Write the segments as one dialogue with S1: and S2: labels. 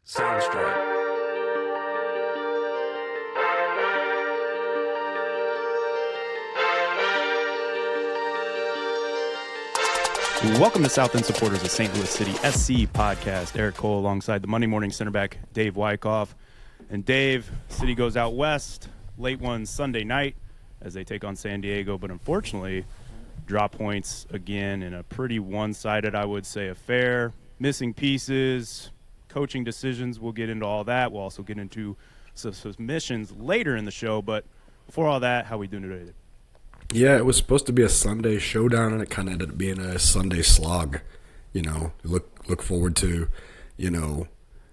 S1: Soundstripe. Welcome to South End supporters of St. Louis City SC podcast. Eric Cole alongside the Monday morning center back Dave Wyckoff. And Dave, City goes out west, late one Sunday night as they take on San Diego, but unfortunately drop points again in a pretty one-sided, I would say, affair. Missing pieces, coaching decisions, we'll get into all that. We'll also get into some submissions later in the show, but before all that, how we doing today?
S2: Yeah, it was supposed to be a Sunday showdown, and it kind of ended up being a Sunday slog. You know, look forward to, you know,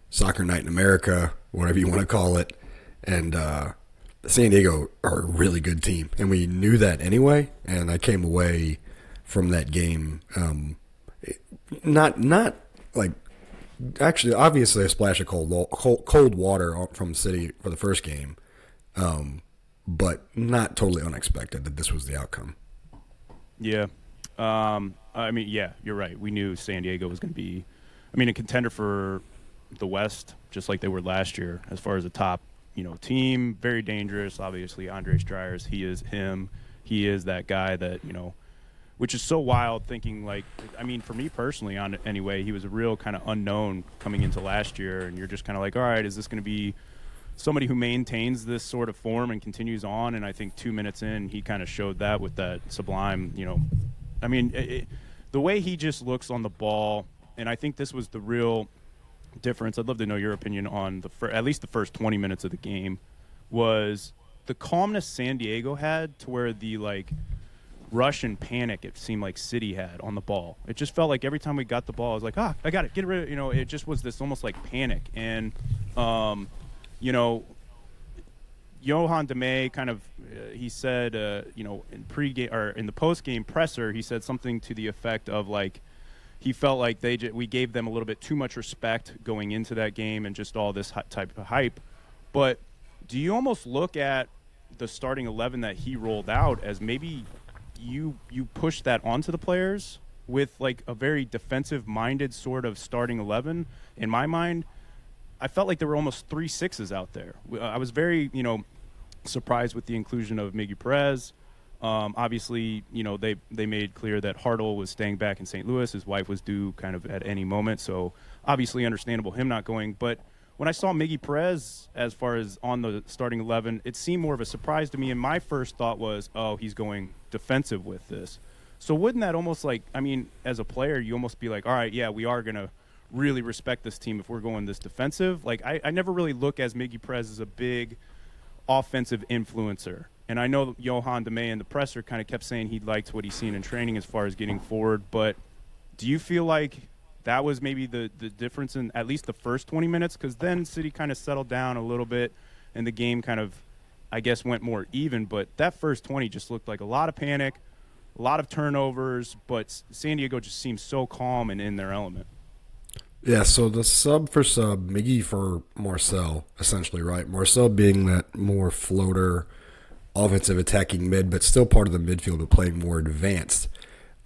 S2: Soccer Night in America, whatever you want to call it. And San Diego are a really good team, and we knew that anyway. And I came away from that game, not like actually, obviously a splash of cold water from City for the first game. But not totally unexpected that this was the outcome.
S1: Yeah. I mean, yeah, you're right. We knew San Diego was going to be, a contender for the West, just like they were last year, as far as the top, team. Very dangerous. Obviously, Andre Stryers, he is him. He is that guy that, which is so wild thinking for me personally, anyway, he was a real kind of unknown coming into last year. And you're just kind of like, all right, is this going to be somebody who maintains this sort of form and continues on? And I think 2 minutes in, he kind of showed that with that sublime, the way he just looks on the ball. And I think this was the real difference. I'd love to know your opinion on at least the first 20 minutes of the game, was the calmness San Diego had to where the rush and panic it seemed like City had on the ball. It just felt like every time we got the ball, I was like, I got it, get rid of it. It just was this almost like panic. And, Johan Demay kind of, he said, in pregame or in the postgame presser, he said something to the effect of he felt like we gave them a little bit too much respect going into that game and just all this type of hype. But do you almost look at the starting 11 that he rolled out as maybe you push that onto the players with a very defensive-minded sort of starting 11? In my mind, I felt like there were almost 3 sixes out there. I was very, surprised with the inclusion of Miggy Perez. Obviously, they made clear that Hartle was staying back in St. Louis. His wife was due kind of at any moment, so obviously understandable him not going. But when I saw Miggy Perez as far as on the starting 11, it seemed more of a surprise to me, and my first thought was, oh, he's going defensive with this. So wouldn't that almost as a player, you almost be like, all right, yeah, we are going to really respect this team if we're going this defensive. I never really look as Miggy Perez as a big offensive influencer. And I know Johan Demay in the presser kind of kept saying he liked what he's seen in training as far as getting forward. But do you feel like that was maybe the difference in at least the first 20 minutes? Because then City kind of settled down a little bit and the game kind of, I guess, went more even. But that first 20 just looked like a lot of panic, a lot of turnovers. But San Diego just seemed so calm and in their element.
S2: Yeah, so the sub for sub, Miggy for Marcel, essentially, right? Marcel being that more floater, offensive attacking mid, but still part of the midfield, but playing more advanced.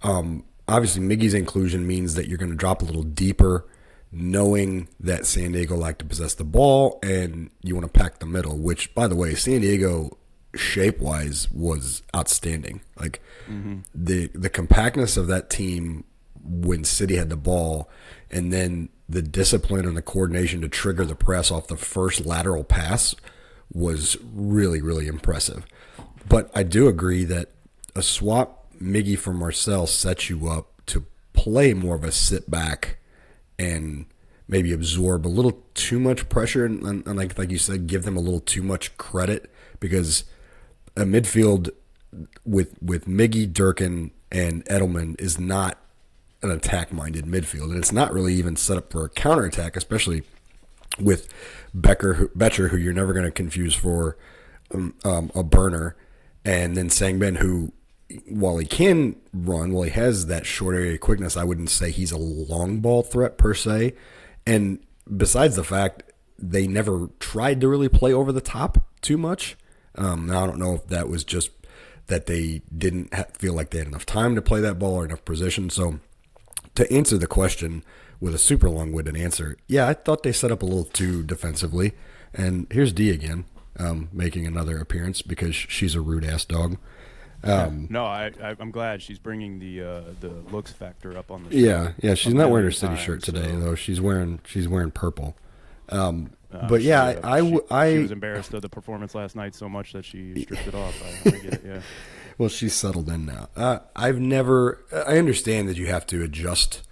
S2: Obviously, Miggy's inclusion means that you're going to drop a little deeper, knowing that San Diego like to possess the ball, and you want to pack the middle, which, by the way, San Diego, shape-wise, was outstanding. The compactness of that team when City had the ball, and then the discipline and the coordination to trigger the press off the first lateral pass was really, really impressive. But I do agree that a swap Miggy for Marcel sets you up to play more of a sit back and maybe absorb a little too much pressure and like you said, give them a little too much credit, because a midfield with Miggy, Durkin, and Edelman is not an attack-minded midfield, and it's not really even set up for a counterattack, especially with Betcher, who you're never going to confuse for a burner, and then Sangbin, who, while he can run, while he has that short area quickness, I wouldn't say he's a long ball threat per se. And besides the fact they never tried to really play over the top too much. Now, I don't know if that was just that they didn't feel like they had enough time to play that ball or enough position. So to answer the question, with a super long-winded answer. Yeah, I thought they set up a little too defensively. And here's D again, making another appearance because she's a rude-ass dog.
S1: No, I'm glad she's bringing the looks factor up on the show.
S2: Yeah, she's not wearing her city
S1: times,
S2: shirt today
S1: so.
S2: though. She's wearing purple. But
S1: She,
S2: yeah,
S1: she was embarrassed of the performance last night so much that she stripped it off. I get it, yeah.
S2: Well, she's settled in now. I understand that you have to adjust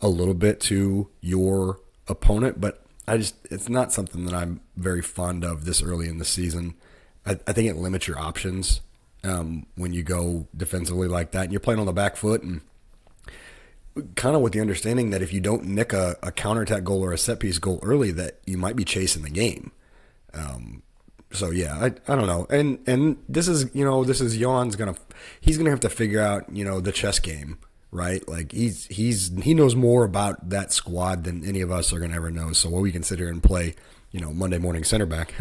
S2: a little bit to your opponent, but it's not something that I'm very fond of this early in the season. I think it limits your options when you go defensively like that, and you're playing on the back foot, and kind of with the understanding that if you don't nick a counterattack goal or a set piece goal early, that you might be chasing the game. So yeah, I don't know, and this is Johan's he's gonna have to figure out the chess game, right? Like he knows more about that squad than any of us are gonna ever know. So while we can sit here and play, Monday morning center back,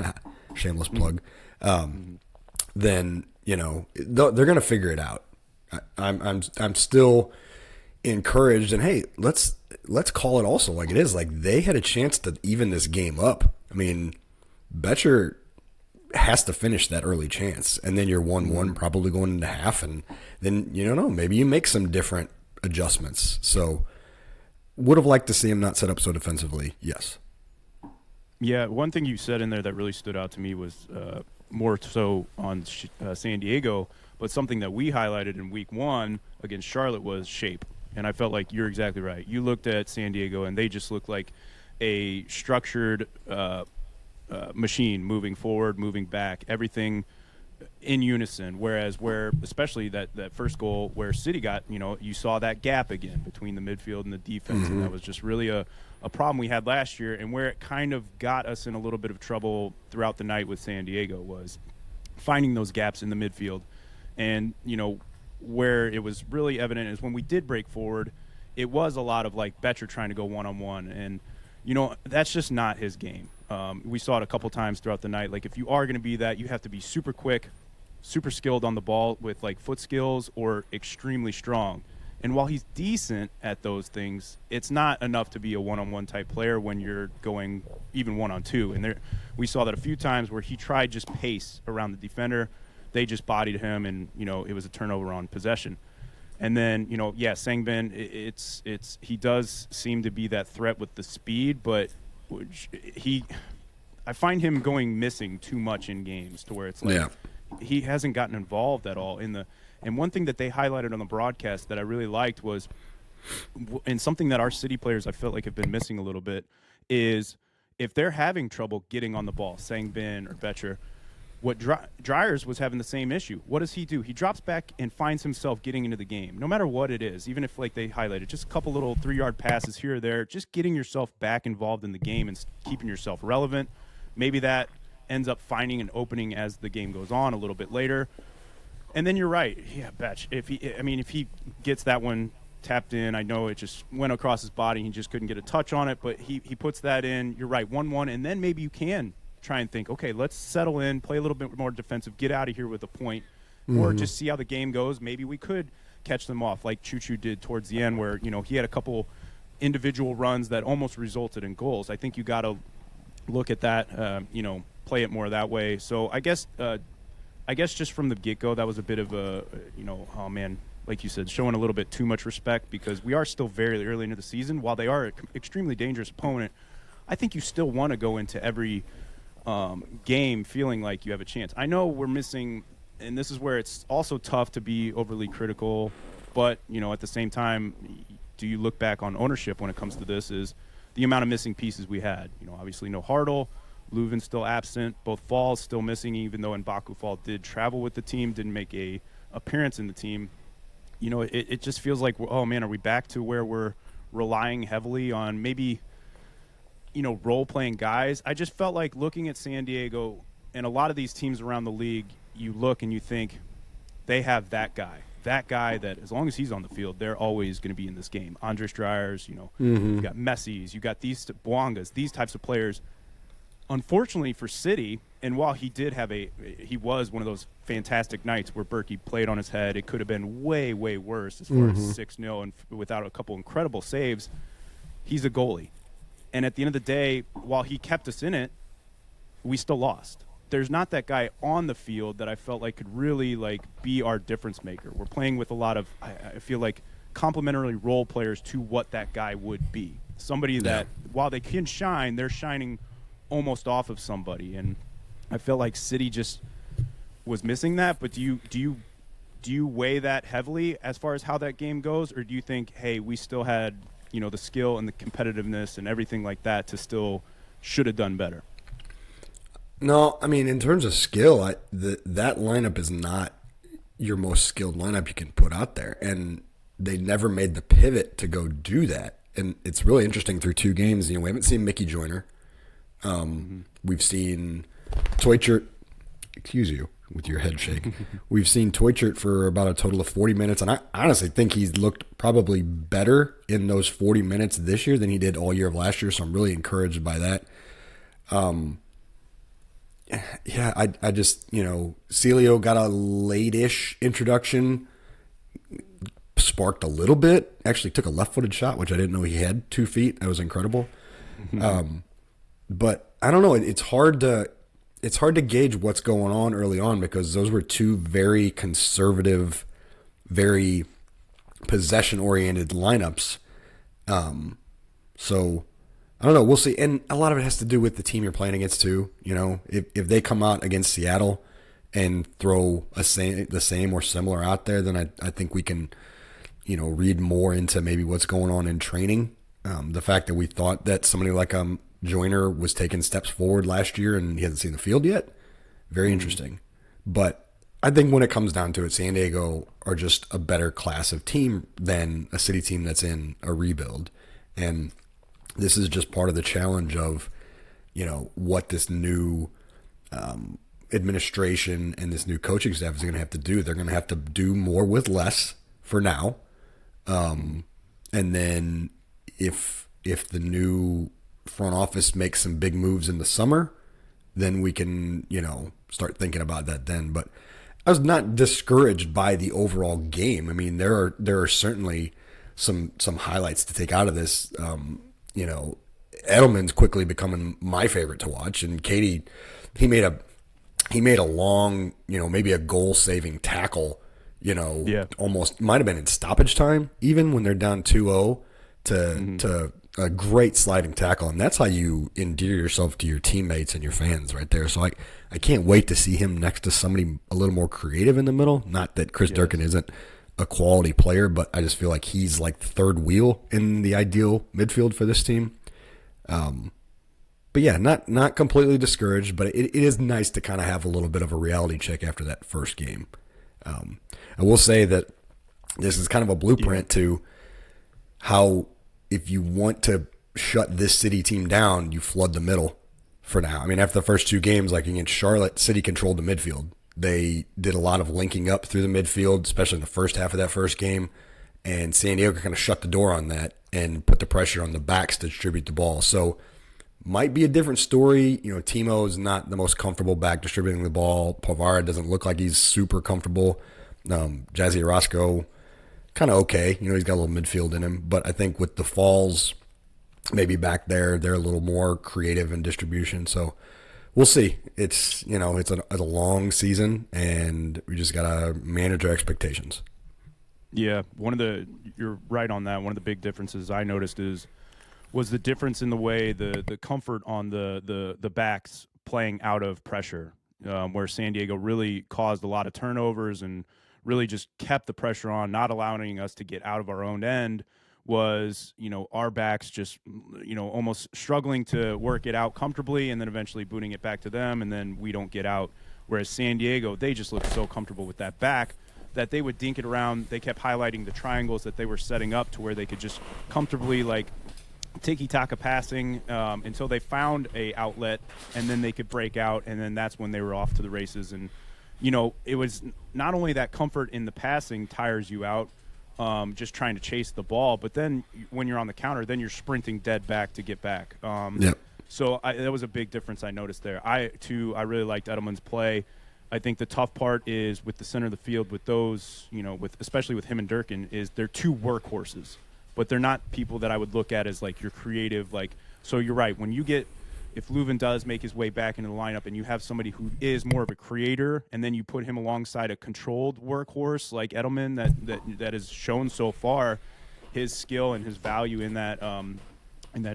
S2: shameless plug, then they're gonna figure it out. I'm still encouraged, and hey, let's call it also like it is. Like they had a chance to even this game up. I mean, Betcher has to finish that early chance, and then you're 1-1 probably going into half, and then maybe you make some different adjustments. So would have liked to see him not set up so defensively. Yes.
S1: Yeah, one thing you said in there that really stood out to me was more so on San Diego, but something that we highlighted in week 1 against Charlotte was shape. And I felt like you're exactly right. You looked at San Diego, and they just looked like a structured machine, moving forward, moving back, everything in unison. Whereas especially that first goal where City got, you saw that gap again between the midfield and the defense, and that was just really a problem we had last year, and where it kind of got us in a little bit of trouble throughout the night with San Diego was finding those gaps in the midfield. And, where it was really evident is when we did break forward, it was a lot of like Betcher trying to go one-on-one, and that's just not his game. We saw it a couple times throughout the night. Like if you are going to be that, you have to be super quick, super skilled on the ball with like foot skills, or extremely strong. And while he's decent at those things, it's not enough to be a one-on-one type player when you're going even one-on-two. And we saw that a few times where he tried just pace around the defender. They just bodied him, and it was a turnover on possession. And then Sangbin, he does seem to be that threat with the speed, but I find him going missing too much in games to where it's like he hasn't gotten involved at all in the. And one thing that they highlighted on the broadcast that I really liked was, and something that our City players I felt like have been missing a little bit, is if they're having trouble getting on the ball, Sangbin or Betcher. What Dryers was having the same issue. What does he do? He drops back and finds himself getting into the game, no matter what it is. Even if like they highlighted just a couple little 3-yard passes here or there, just getting yourself back involved in the game and keeping yourself relevant. Maybe that ends up finding an opening as the game goes on a little bit later. And then you're right. Yeah, Betch. If he gets that one tapped in, I know it just went across his body. He just couldn't get a touch on it, but he puts that in. You're right, 1-1, and then maybe you can try and think, okay, let's settle in, play a little bit more defensive, get out of here with a point, or just see how the game goes. Maybe we could catch them off like Choo-Choo did towards the end where, he had a couple individual runs that almost resulted in goals. I think you got to look at that, play it more that way. So I guess just from the get-go, that was a bit of a, oh man, like you said, showing a little bit too much respect because we are still very early into the season. While they are an extremely dangerous opponent, I think you still want to go into every game feeling like you have a chance. I know we're missing, and this is where it's also tough to be overly critical, but at the same time, do you look back on ownership when it comes to this is the amount of missing pieces we had. Obviously no Hartle, Leuven's still absent, both Fall's still missing, even though Mbaku Fall did travel with the team, didn't make a appearance in the team. It just feels like, oh man, are we back to where we're relying heavily on maybe role-playing guys? I just felt like looking at San Diego and a lot of these teams around the league, you look and you think they have that guy that as long as he's on the field, they're always going to be in this game. Andres Dryers, you got Messi's, you got these Bwangas, these types of players. Unfortunately for City, and while he was one of those fantastic nights where Berkey played on his head, it could have been way, way worse as far as 6-0 and without a couple incredible saves. he's a goalie. And at the end of the day, while he kept us in it, we still lost. There's not that guy on the field that I felt like could really like be our difference maker. We're playing with a lot of, I feel like, complementary role players to what that guy would be. Somebody that, while they can shine, they're shining almost off of somebody. And I felt like City just was missing that. But do you weigh that heavily as far as how that game goes, or do you think, hey, we still had, you know, the skill and the competitiveness and everything like that to still should have done better?
S2: No, I mean, in terms of skill, that lineup is not your most skilled lineup you can put out there. And they never made the pivot to go do that. And it's really interesting through 2 games. You know, we haven't seen Mickey Joyner. We've seen Toychert, excuse you with your head shake. We've seen Toychert for about a total of 40 minutes. And I honestly think he's looked probably better in those 40 minutes this year than he did all year of last year. So I'm really encouraged by that. Yeah, I just, you know, Celio got a late-ish introduction, sparked a little bit, actually took a left-footed shot, which I didn't know he had 2 feet. That was incredible. But I don't know, it's hard to gauge what's going on early on because those were 2 very conservative, very possession-oriented lineups. So I don't know. We'll see. And a lot of it has to do with the team you're playing against too. You know, if they come out against Seattle and throw the same or similar out there, then I think we can, you know, read more into maybe what's going on in training. The fact that we thought that somebody like Joyner was taking steps forward last year and he hasn't seen the field yet. Very interesting. But I think when it comes down to it, San Diego are just a better class of team than a City team that's in a rebuild. And this is just part of the challenge of, you know, what this new administration and this new coaching staff is going to have to do. They're going to have to do more with less for now. And then if the new front office makes some big moves in the summer, then we can, you know, start thinking about that then. But I was not discouraged by the overall game. I mean, there are certainly some highlights to take out of this. You know, Edelman's quickly becoming my favorite to watch, and Katie, he made a long, you know, maybe a goal-saving tackle, you know, almost might have been in stoppage time, even when they're down 2-0 to a great sliding tackle, and that's how you endear yourself to your teammates and your fans right there. So I can't wait to see him next to somebody a little more creative in the middle. Not that Chris Durkin isn't a quality player, but I just feel like he's like third wheel in the ideal midfield for this team. But yeah, not completely discouraged, but it is nice to kind of have a little bit of a reality check after that first game. I will say that this is kind of a blueprint to how, if you want to shut this City team down, you flood the middle for now. I mean, after the first 2 games, like against Charlotte, City controlled the midfield. They did a lot of linking up through the midfield, especially in the first half of that first game. And San Diego kind of shut the door on that and put the pressure on the backs to distribute the ball. So might be a different story. You know, Timo is not the most comfortable back distributing the ball. Pavara doesn't look like he's super comfortable. Jazzy Orozco, kind of okay. You know, he's got a little midfield in him. But I think with the Falls maybe back there, they're a little more creative in distribution. So we'll see. It's, you know, it's a long season, and we just got to manage our expectations.
S1: Yeah, you're right on that. One of the big differences I noticed was the difference in the way the comfort on the backs playing out of pressure, where San Diego really caused a lot of turnovers and really just kept the pressure on, not allowing us to get out of our own end. Was, you know, our backs just, you know, almost struggling to work it out comfortably and then eventually booting it back to them, and then we don't get out. Whereas San Diego, they just looked so comfortable with that back that they would dink it around. They kept highlighting the triangles that they were setting up to where they could just comfortably, like, tiki-taka passing until they found a outlet, and then they could break out, and then that's when they were off to the races. And, you know, it was not only that comfort in the passing tires you out, just trying to chase the ball, but then when you're on the counter, then you're sprinting dead back to get back. So that was a big difference I noticed there. I really liked Edelman's play. I think the tough part is with the center of the field, with those, you know, especially with him and Durkin, is they're 2 workhorses. but they're not people that I would look at as like your creative. Like, so you're right. When you get, if Leuven does make his way back into the lineup and you have somebody who is more of a creator, and then you put him alongside a controlled workhorse like Edelman that has shown so far his skill and his value in that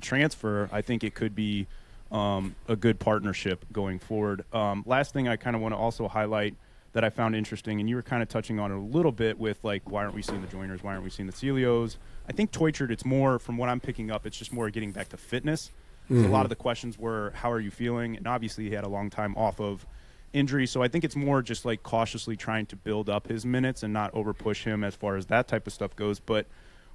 S1: transfer, I think it could be a good partnership going forward. Last thing I kind of want to also highlight that I found interesting, and you were kind of touching on it a little bit with, like, why aren't we seeing the Joiners? Why aren't we seeing the Celios? I think Toichert, it's more, from what I'm picking up, it's just more getting back to fitness. Mm-hmm. A lot of the questions were, how are you feeling? And obviously he had a long time off of injury, so I think it's more just, like, cautiously trying to build up his minutes and not overpush him as far as that type of stuff goes. But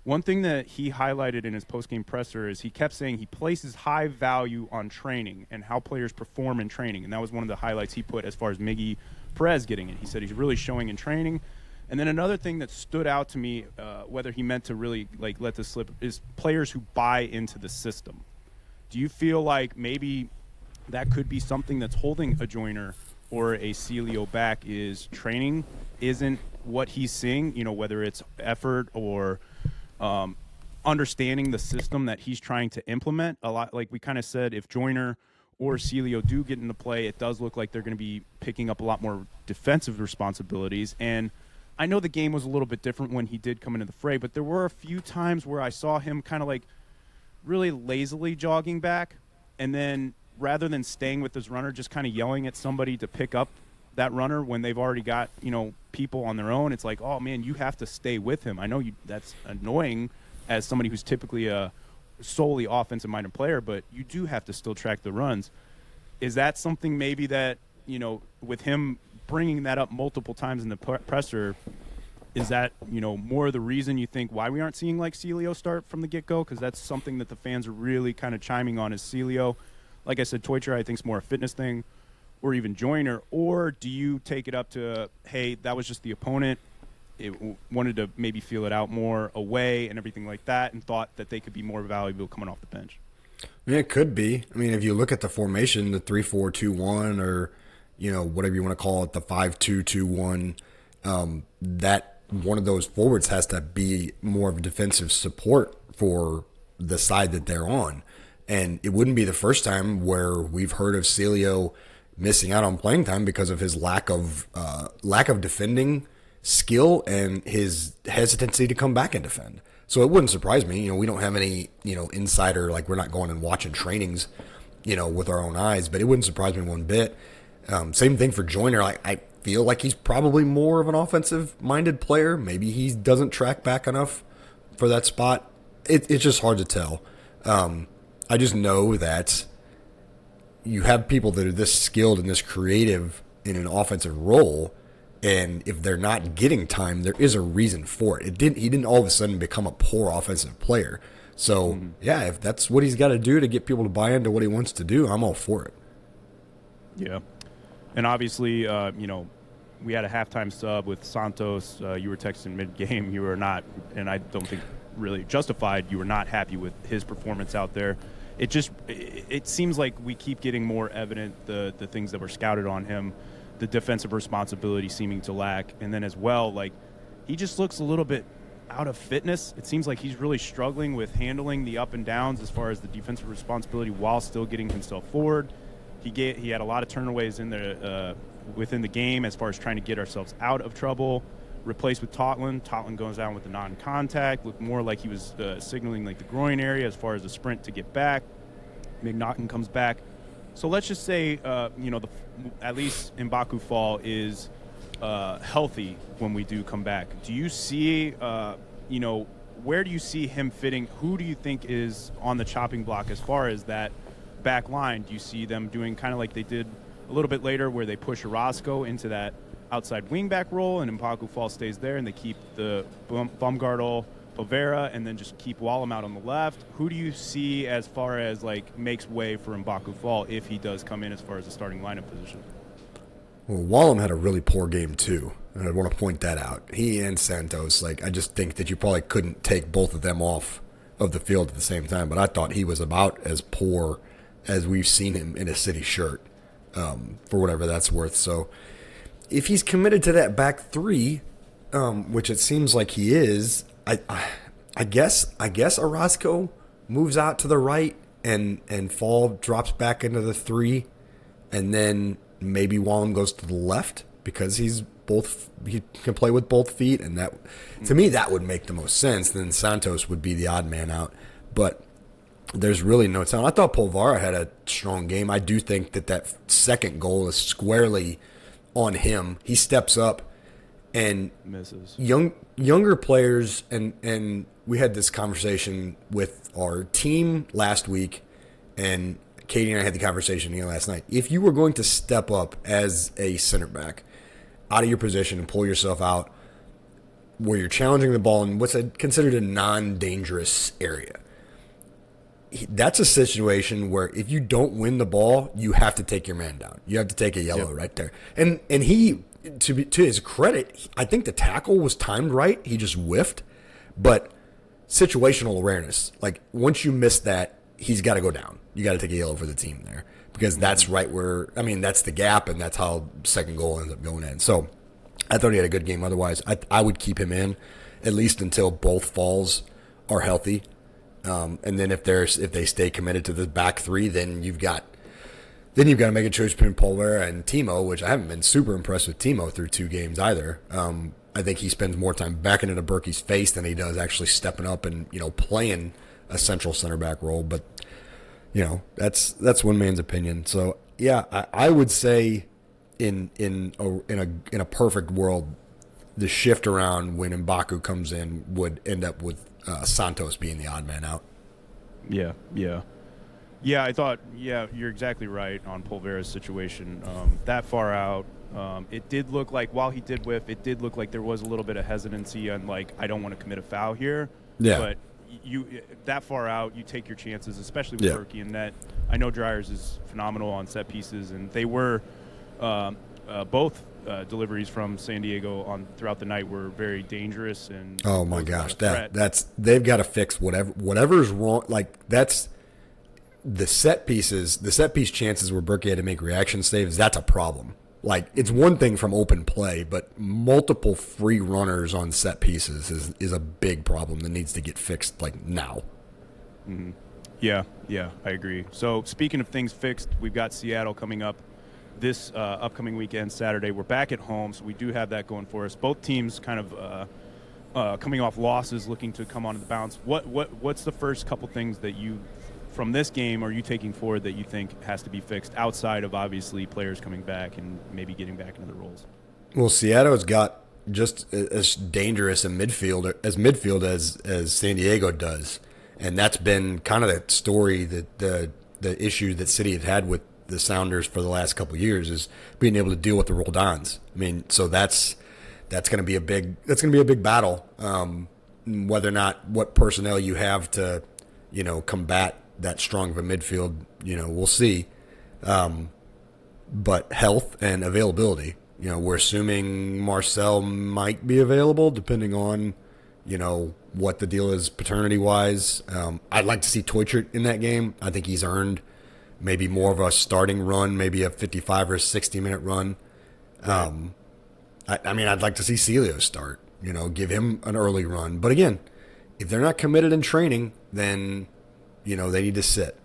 S1: one thing that he highlighted in his post-game presser is he kept saying he places high value on training and how players perform in training. And that was one of the highlights he put as far as Miggy Perez getting it. He said he's really showing in training. And then another thing that stood out to me, whether he meant to really like let this slip, is players who buy into the system. Do you feel like maybe that could be something that's holding a Joiner or a Celio back, is training isn't what he's seeing, you know, whether it's effort or understanding the system that he's trying to implement? A lot, like we kind of said, if Joyner or Celio do get into play, it does look like they're going to be picking up a lot more defensive responsibilities. And I know the game was a little bit different when he did come into the fray, but there were a few times where I saw him kind of like really lazily jogging back, and then rather than staying with his runner, just kind of yelling at somebody to pick up that runner when they've already got, you know, people on their own. It's like, oh man, you have to stay with him. I know that's annoying as somebody who's typically a solely offensive minded player, but you do have to still track the runs. Is that something maybe that, you know, with him bringing that up multiple times in the presser, is that, you know, more of the reason you think why we aren't seeing like Celio start from the get-go? Because that's something that the fans are really kind of chiming on, is Celio. Like I said, Toicher I think is more a fitness thing, or even Joyner. Or do you take it up to, hey, that was just the opponent, it wanted to maybe feel it out more away and everything like that, and thought that they could be more valuable coming off the bench?
S2: Yeah, it could be. I mean, if you look at the formation, the 3-4-2-1, or, you know, whatever you want to call it, the 5-2-2-1, that one of those forwards has to be more of a defensive support for the side that they're on. And it wouldn't be the first time where we've heard of Celio missing out on playing time because of his lack of defending skill and his hesitancy to come back and defend. So it wouldn't surprise me. You know, we don't have any, you know, insider, like we're not going and watching trainings, you know, with our own eyes, but it wouldn't surprise me one bit. Same thing for Joyner. I feel like he's probably more of an offensive-minded player. Maybe he doesn't track back enough for that spot. It's just hard to tell. I just know that you have people that are this skilled and this creative in an offensive role, and if they're not getting time, there is a reason for it. He didn't all of a sudden become a poor offensive player. So, yeah, if that's what he's got to do to get people to buy into what he wants to do, I'm all for it.
S1: Yeah. And obviously, you know, we had a halftime sub with Santos. You were texting mid-game. You were not, and I don't think really justified, you were not happy with his performance out there. It seems like we keep getting more evident the things that were scouted on him, the defensive responsibility seeming to lack, and then as well, like, he just looks a little bit out of fitness. It seems like he's really struggling with handling the up and downs as far as the defensive responsibility while still getting himself forward. He had a lot of turnaways in the within the game as far as trying to get ourselves out of trouble. Replaced with Totland. Totland goes down with the non-contact. Looked more like he was signaling like the groin area as far as the sprint to get back. McNaughton comes back. So let's just say, you know, at least M'Baku Fall is healthy when we do come back. Do you see, you know, where do you see him fitting? Who do you think is on the chopping block as far as that back line? Do you see them doing kind of like they did a little bit later where they push Orozco into that outside wingback role and M'Baku Fall stays there and they keep the Baumgartel, Povera, and then just keep Wallem out on the left? Who do you see as far as like makes way for M'Baku Fall if he does come in as far as the starting lineup position?
S2: Well, Wallem had a really poor game too, and I want to point that out. He and Santos, like, I just think that you probably couldn't take both of them off of the field at the same time, but I thought he was about as poor as we've seen him in a City shirt, for whatever that's worth. So if he's committed to that back three, which it seems like he is, I guess Orozco moves out to the right and Fall drops back into the 3, and then maybe Wallem goes to the left because he can play with both feet, and that to me that would make the most sense. Then Santos would be the odd man out, but there's really no talent. I thought Polvara had a strong game. I do think that second goal is squarely on him. He steps up, and
S1: Misses.
S2: Younger players, and we had this conversation with our team last week, and Katie and I had the conversation here last night. If you were going to step up as a center back out of your position and pull yourself out where you're challenging the ball in what's considered a non-dangerous area, that's a situation where if you don't win the ball, you have to take your man down. You have to take a yellow right there. And he, to his credit, I think the tackle was timed right. He just whiffed. But situational awareness, like once you miss that, he's got to go down. You got to take a yellow for the team there because that's right where, I mean, that's the gap, and that's how second goal ends up going in. So I thought he had a good game. Otherwise, I would keep him in at least until both Falls are healthy. And then if they stay committed to the back 3, then you've got to make a choice between Polvera and Timo, which I haven't been super impressed with Timo through 2 games either. I think he spends more time backing into Berkey's face than he does actually stepping up and playing a central center back role. But that's one man's opinion. So yeah, I would say in a perfect world, the shift around when M'Baku comes in would end up with Santos being the odd man out.
S1: Yeah. I thought, you're exactly right on Polvera's situation. That far out, it did look like, while he did whiff, it did look like there was a little bit of hesitancy on, like, I don't want to commit a foul here.
S2: Yeah.
S1: But that far out, you take your chances, especially with Berkey in net. I know Dryers is phenomenal on set pieces, and they were both deliveries from San Diego throughout the night were very dangerous. And
S2: oh my gosh, that's they've got to fix whatever's wrong. Like that's the set piece chances where Berkey had to make reaction saves. That's a problem. Like it's one thing from open play, but multiple free runners on set pieces is a big problem that needs to get fixed like now.
S1: Mm-hmm. Yeah, I agree. So speaking of things fixed, we've got Seattle coming up this upcoming weekend, Saturday. We're back at home, so we do have that going for us. Both teams kind of coming off losses, looking to come onto the bounce. What's the first couple things that you, from this game, are you taking forward that you think has to be fixed outside of obviously players coming back and maybe getting back into their roles?
S2: Well, Seattle's got just as dangerous a midfield as San Diego does, and that's been kind of the story that the issue that City had with the Sounders for the last couple of years is being able to deal with the Roldans. I mean, so that's going to be a big battle. Whether or not what personnel you have to, combat that strong of a midfield, we'll see. But health and availability, we're assuming Marcel might be available depending on, what the deal is paternity wise. I'd like to see Teutschert in that game. I think he's earned maybe more of a starting run, maybe a 55 or 60-minute run. I'd like to see Celio start, give him an early run. But again, if they're not committed in training, then, they need to sit.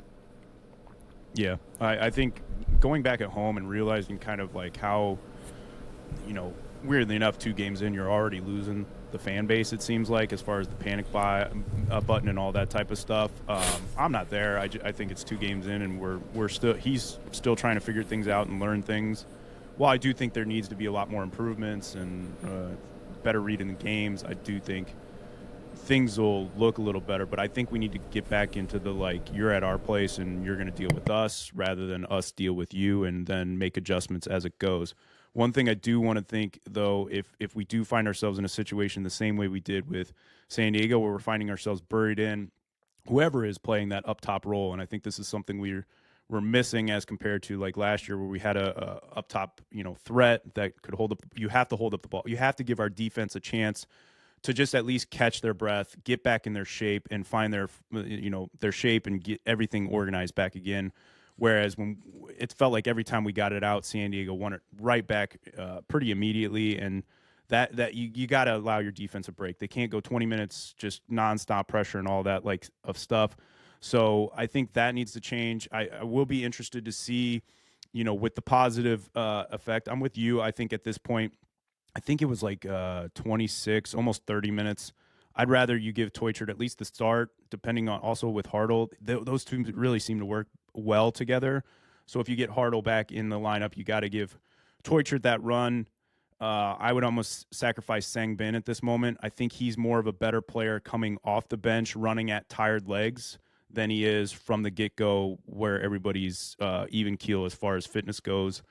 S1: Yeah, I think going back at home and realizing kind of like how, weirdly enough, 2 games in, you're already losing the fan base, it seems like, as far as the panic buy button and all that type of stuff. I'm not there. I think it's 2 games in, and he's still trying to figure things out and learn things. While I do think there needs to be a lot more improvements and better reading the games, I do think things will look a little better. But I think we need to get back into the, like, you're at our place and you're going to deal with us rather than us deal with you, and then make adjustments as it goes. One thing I do want to think, though, if we do find ourselves in a situation the same way we did with San Diego, where we're finding ourselves buried in whoever is playing that up top role, and I think this is something we're missing as compared to like last year, where we had a up top threat that could hold up. You have to hold up the ball. You have to give our defense a chance to just at least catch their breath, get back in their shape, and find their shape and get everything organized back again. Whereas when it felt like every time we got it out, San Diego won it right back pretty immediately, and that you got to allow your defense a break. They can't go 20 minutes just nonstop pressure and all that like of stuff. So I think that needs to change. I will be interested to see, with the positive effect. I'm with you. I think at this point, I think it was like 26, almost 30 minutes. I'd rather you give Teutschert at least the start, depending on also with Hartle. Those two really seem to work well together. So if you get Hartle back in the lineup, you got to give Teutschert that run. I would almost sacrifice Sang-Bin at this moment. I think he's more of a better player coming off the bench, running at tired legs, than he is from the get-go where everybody's even keel as far as fitness goes.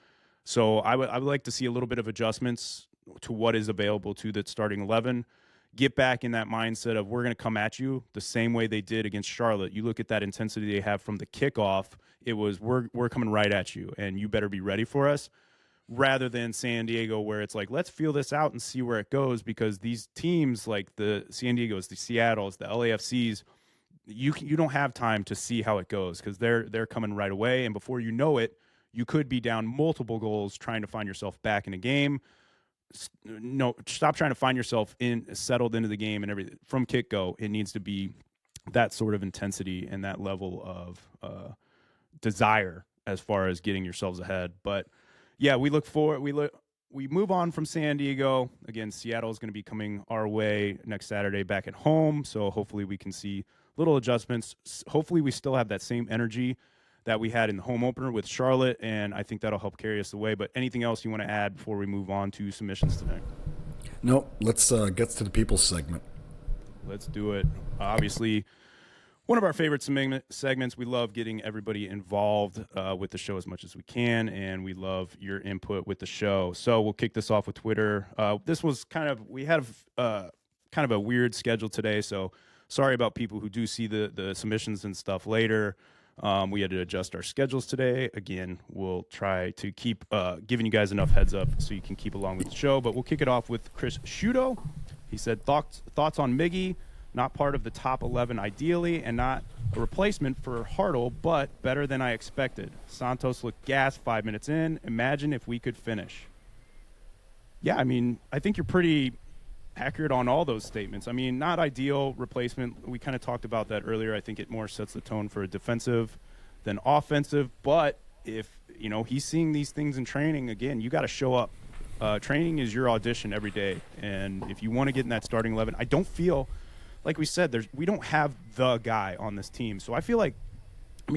S1: So I would like to see a little bit of adjustments to what is available to that starting 11. Get back in that mindset of we're going to come at you the same way they did against Charlotte. You look at that intensity they have from the kickoff. It was we're coming right at you, and you better be ready for us, rather than San Diego where it's like, let's feel this out and see where it goes, because these teams like the San Diegos, the Seattles, the LAFCs, you don't have time to see how it goes because they're coming right away, and before you know it, you could be down multiple goals trying to find yourself back in a game. No, stop trying to find yourself settled into the game and everything from kick go. It needs to be that sort of intensity and that level of desire as far as getting yourselves ahead. But yeah, we move on from San Diego. Again, Seattle is going to be coming our way next Saturday back at home. So hopefully we can see little adjustments. Hopefully we still have that same energy that we had in the home opener with Charlotte, and I think that'll help carry us away. But anything else you want to add before we move on to submissions today?
S2: No, let's get to the people's segment.
S1: Let's do it. Obviously, one of our favorite segments. We love getting everybody involved with the show as much as we can, and we love your input with the show. So we'll kick this off with Twitter. This was we had kind of a weird schedule today, so sorry about people who do see the submissions and stuff later. We had to adjust our schedules today. Again, we'll try to keep giving you guys enough heads up so you can keep along with the show. But we'll kick it off with Chris Shudo. He said, thoughts on Miggy, not part of the top 11 ideally, and not a replacement for Hartle, but better than I expected. Santos looked gassed 5 minutes in. Imagine if we could finish. Yeah, I mean, I think you're pretty accurate on all those statements. I mean, not ideal replacement. We kind of talked about that earlier. I think it more sets the tone for a defensive than offensive. But if, he's seeing these things in training, again, you got to show up. Training is your audition every day. And if you want to get in that starting 11, I don't feel, like we said, we don't have the guy on this team. So I feel like,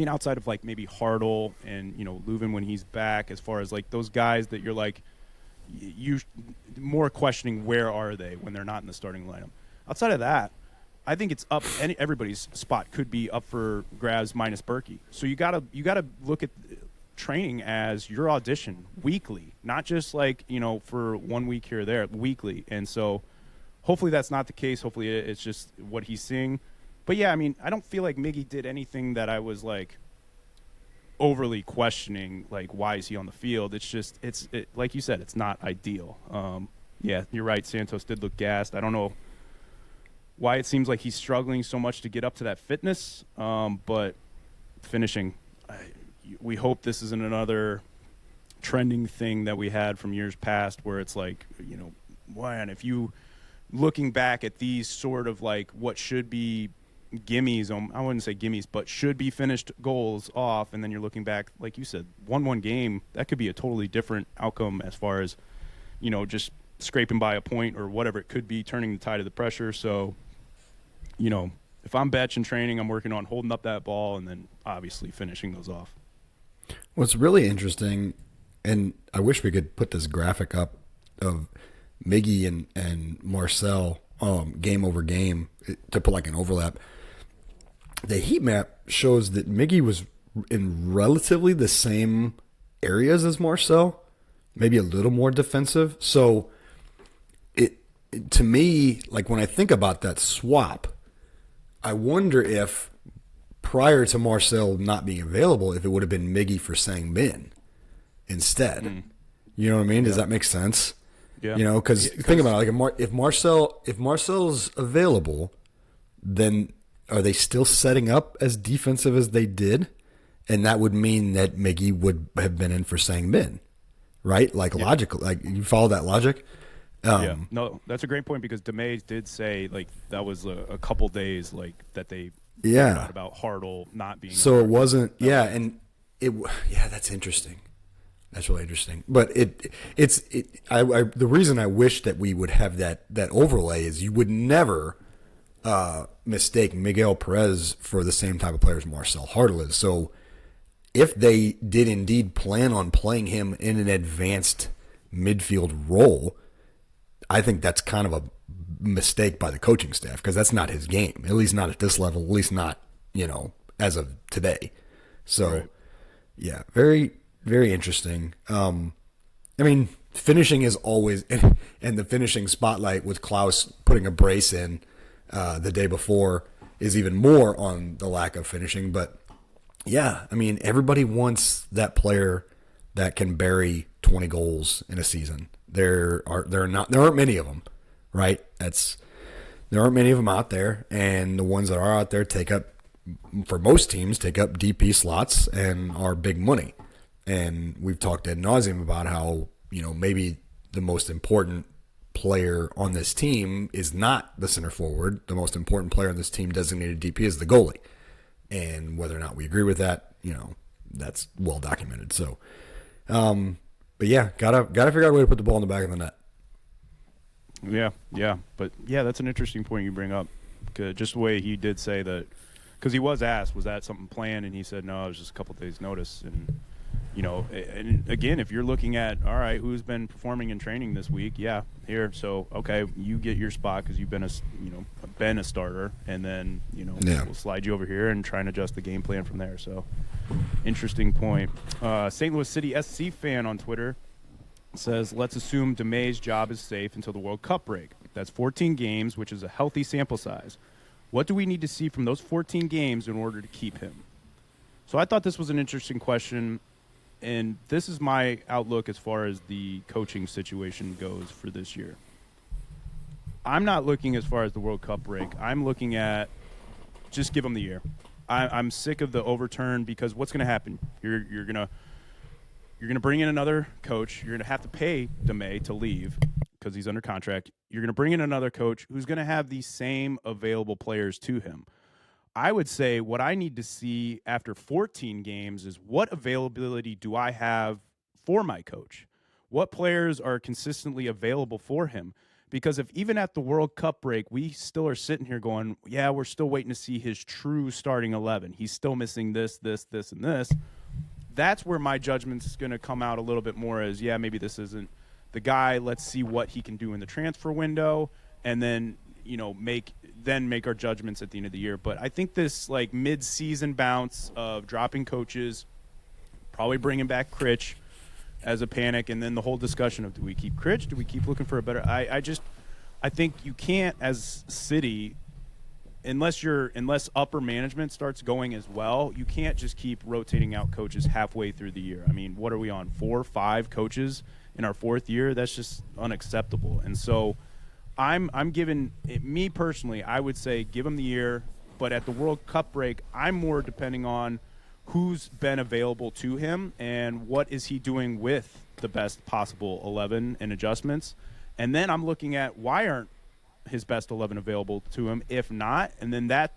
S1: outside of like maybe Hartle and, Leuven when he's back, as far as like those guys that you're like, you more questioning where are they when they're not in the starting lineup. Outside of that, I think it's up. Everybody's spot could be up for grabs minus Berkey. So you gotta look at training as your audition weekly, not just like for 1 week here or there, weekly. And so hopefully that's not the case. Hopefully it's just what he's seeing. But yeah, I don't feel like Miggy did anything that I was like overly questioning, like why is he on the field. It's just like you said, it's not ideal. Yeah, you're right, Santos did look gassed. I don't know why it seems like he's struggling so much to get up to that fitness, but finishing, we hope this isn't another trending thing that we had from years past where it's like, man, if you looking back at these sort of like what should be gimmies, I wouldn't say gimmies, but should be finished goals off, and then you're looking back, like you said, 1-1 game, that could be a totally different outcome as far as, just scraping by a point or whatever it could be, turning the tide of the pressure. So, if I'm Betch in training, I'm working on holding up that ball and then obviously finishing those off.
S2: What's really interesting, and I wish we could put this graphic up of Miggy and Marcel game over game to put like an overlap. The heat map shows that Miggy was in relatively the same areas as Marcel, maybe a little more defensive. So to me, like when I think about that swap, I wonder if prior to Marcel not being available, if it would have been Miggy for Sang-Bin instead. You know what I mean? Does that make sense?
S1: Yeah.
S2: Because think about it, like if Marcel's available, then are they still setting up as defensive as they did? And that would mean that Miggy would have been in for Sang-Bin, right? Like logical, like you follow that logic.
S1: Yeah, no, that's a great point because DeMay did say like that was a couple days like that they found
S2: Yeah.
S1: out about Hartle not being
S2: So
S1: on
S2: it
S1: there.
S2: wasn't.
S1: That
S2: Yeah,
S1: was
S2: and yeah, that's interesting. That's really interesting. But the reason I wish that we would have that overlay is you would never mistake Miguel Perez for the same type of player as Marcel Hartle is. So if they did indeed plan on playing him in an advanced midfield role, I think that's kind of a mistake by the coaching staff because that's not his game, at least not at this level, at least not, as of today. So,
S1: right.
S2: yeah, very, very interesting. I mean, finishing is always, and the finishing spotlight with Klaus putting a brace in the day before is even more on the lack of finishing. But yeah, I mean, everybody wants that player that can bury 20 goals in a season. There aren't many of them, right? There aren't many of them out there, and the ones that are out there for most teams, take up DP slots and are big money. And we've talked ad nauseum about how, maybe the most important player on this team is not the center forward. The most important player on this team designated DP is the goalie. And whether or not we agree with that, that's well documented. So, but yeah, gotta figure out a way to put the ball in the back of the net.
S1: Yeah, but yeah, that's an interesting point you bring up. Just the way he did say that, because he was asked, was that something planned, and he said no, it was just a couple days' notice. And and again, if you're looking at all right, who's been performing in training this week? Yeah, here. So okay, you get your spot because you've been a starter, and then we'll slide you over here and try and adjust the game plan from there. So interesting point. St. Louis City SC fan on Twitter says, let's assume DeMay's job is safe until the World Cup break. That's 14 games, which is a healthy sample size. What do we need to see from those 14 games in order to keep him? So I thought this was an interesting question, and this is my outlook as far as the coaching situation goes for this year. I'm not looking as far as the World Cup break. I'm looking at just give him the year. I'm sick of the overturn because what's going to happen? You're going to bring in another coach. You're going to have to pay DeMay to leave because he's under contract. You're going to bring in another coach who's going to have the same available players to him. I would say what I need to see after 14 games is what availability do I have for my coach? What players are consistently available for him? Because if even at the World Cup break, we still are sitting here going, yeah, we're still waiting to see his true starting 11. He's still missing this, and this. That's where my judgment is going to come out a little bit more as, yeah, maybe this isn't the guy. Let's see what he can do in the transfer window, and then make our judgments at the end of the year. But I think this like mid-season bounce of dropping coaches, probably bringing back Critch as a panic, and then the whole discussion of do we keep Critch? Do we keep looking for a better? I think you can't as City. Unless upper management starts going as well, you can't just keep rotating out coaches halfway through the year. I mean, what are we on? 4 or 5 coaches in our 4th year? That's just unacceptable. And so I'm giving me personally, I would say give him the year, but at the World Cup break, I'm more depending on who's been available to him and what is he doing with the best possible 11 and adjustments. And then I'm looking at why aren't his best 11 available to him, if not, and then that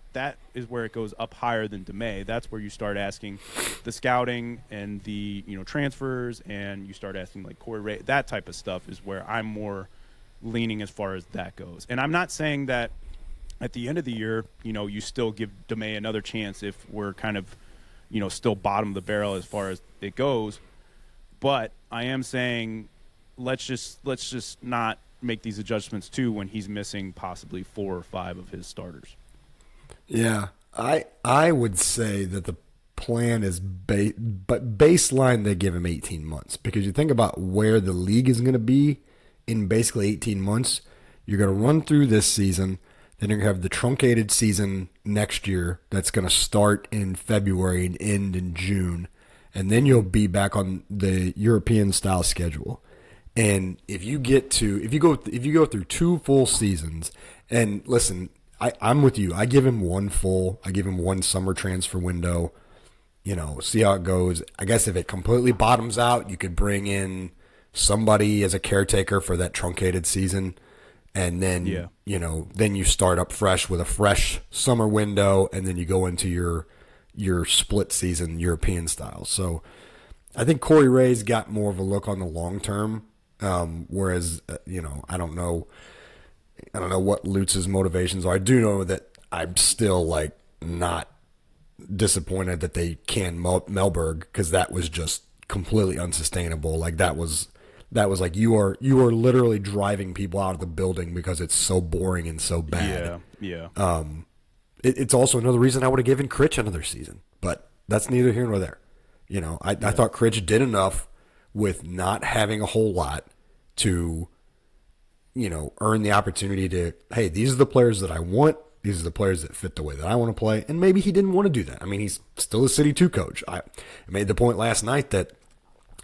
S1: is where it goes up higher than DeMay. That's where you start asking the scouting and the transfers, and you start asking like Corey Ray, that type of stuff is where I'm more leaning as far as that goes. And I'm not saying that at the end of the year, you still give DeMay another chance if we're kind of still bottom of the barrel as far as it goes, but I am saying let's just not make these adjustments too when he's missing possibly 4 or 5 of his starters.
S2: Yeah, I would say that the plan is but baseline they give him 18 months because you think about where the league is going to be in basically 18 months. You're going to run through this season, then you're going to have the truncated season next year that's going to start in February and end in June, and then you'll be back on the European style schedule. And if you go through 2 full seasons, and listen, I'm with you. I give him one summer transfer window, see how it goes. I guess if it completely bottoms out, you could bring in somebody as a caretaker for that truncated season, and then then you start up fresh with a fresh summer window, and then you go into your split season European style. So I think Corey Ray's got more of a look on the long term, whereas I don't know what Lutz's motivations are. I do know that I'm still like not disappointed that they canned Melberg, because that was just completely unsustainable. Like that was like you are literally driving people out of the building because it's so boring and so bad.
S1: Yeah.
S2: It's also another reason I would have given Critch another season, but that's neither here nor there. I thought Critch did enough with not having a whole lot to, earn the opportunity to, hey, these are the players that I want. These are the players that fit the way that I want to play. And maybe he didn't want to do that. I mean, he's still a City 2 coach. I made the point last night that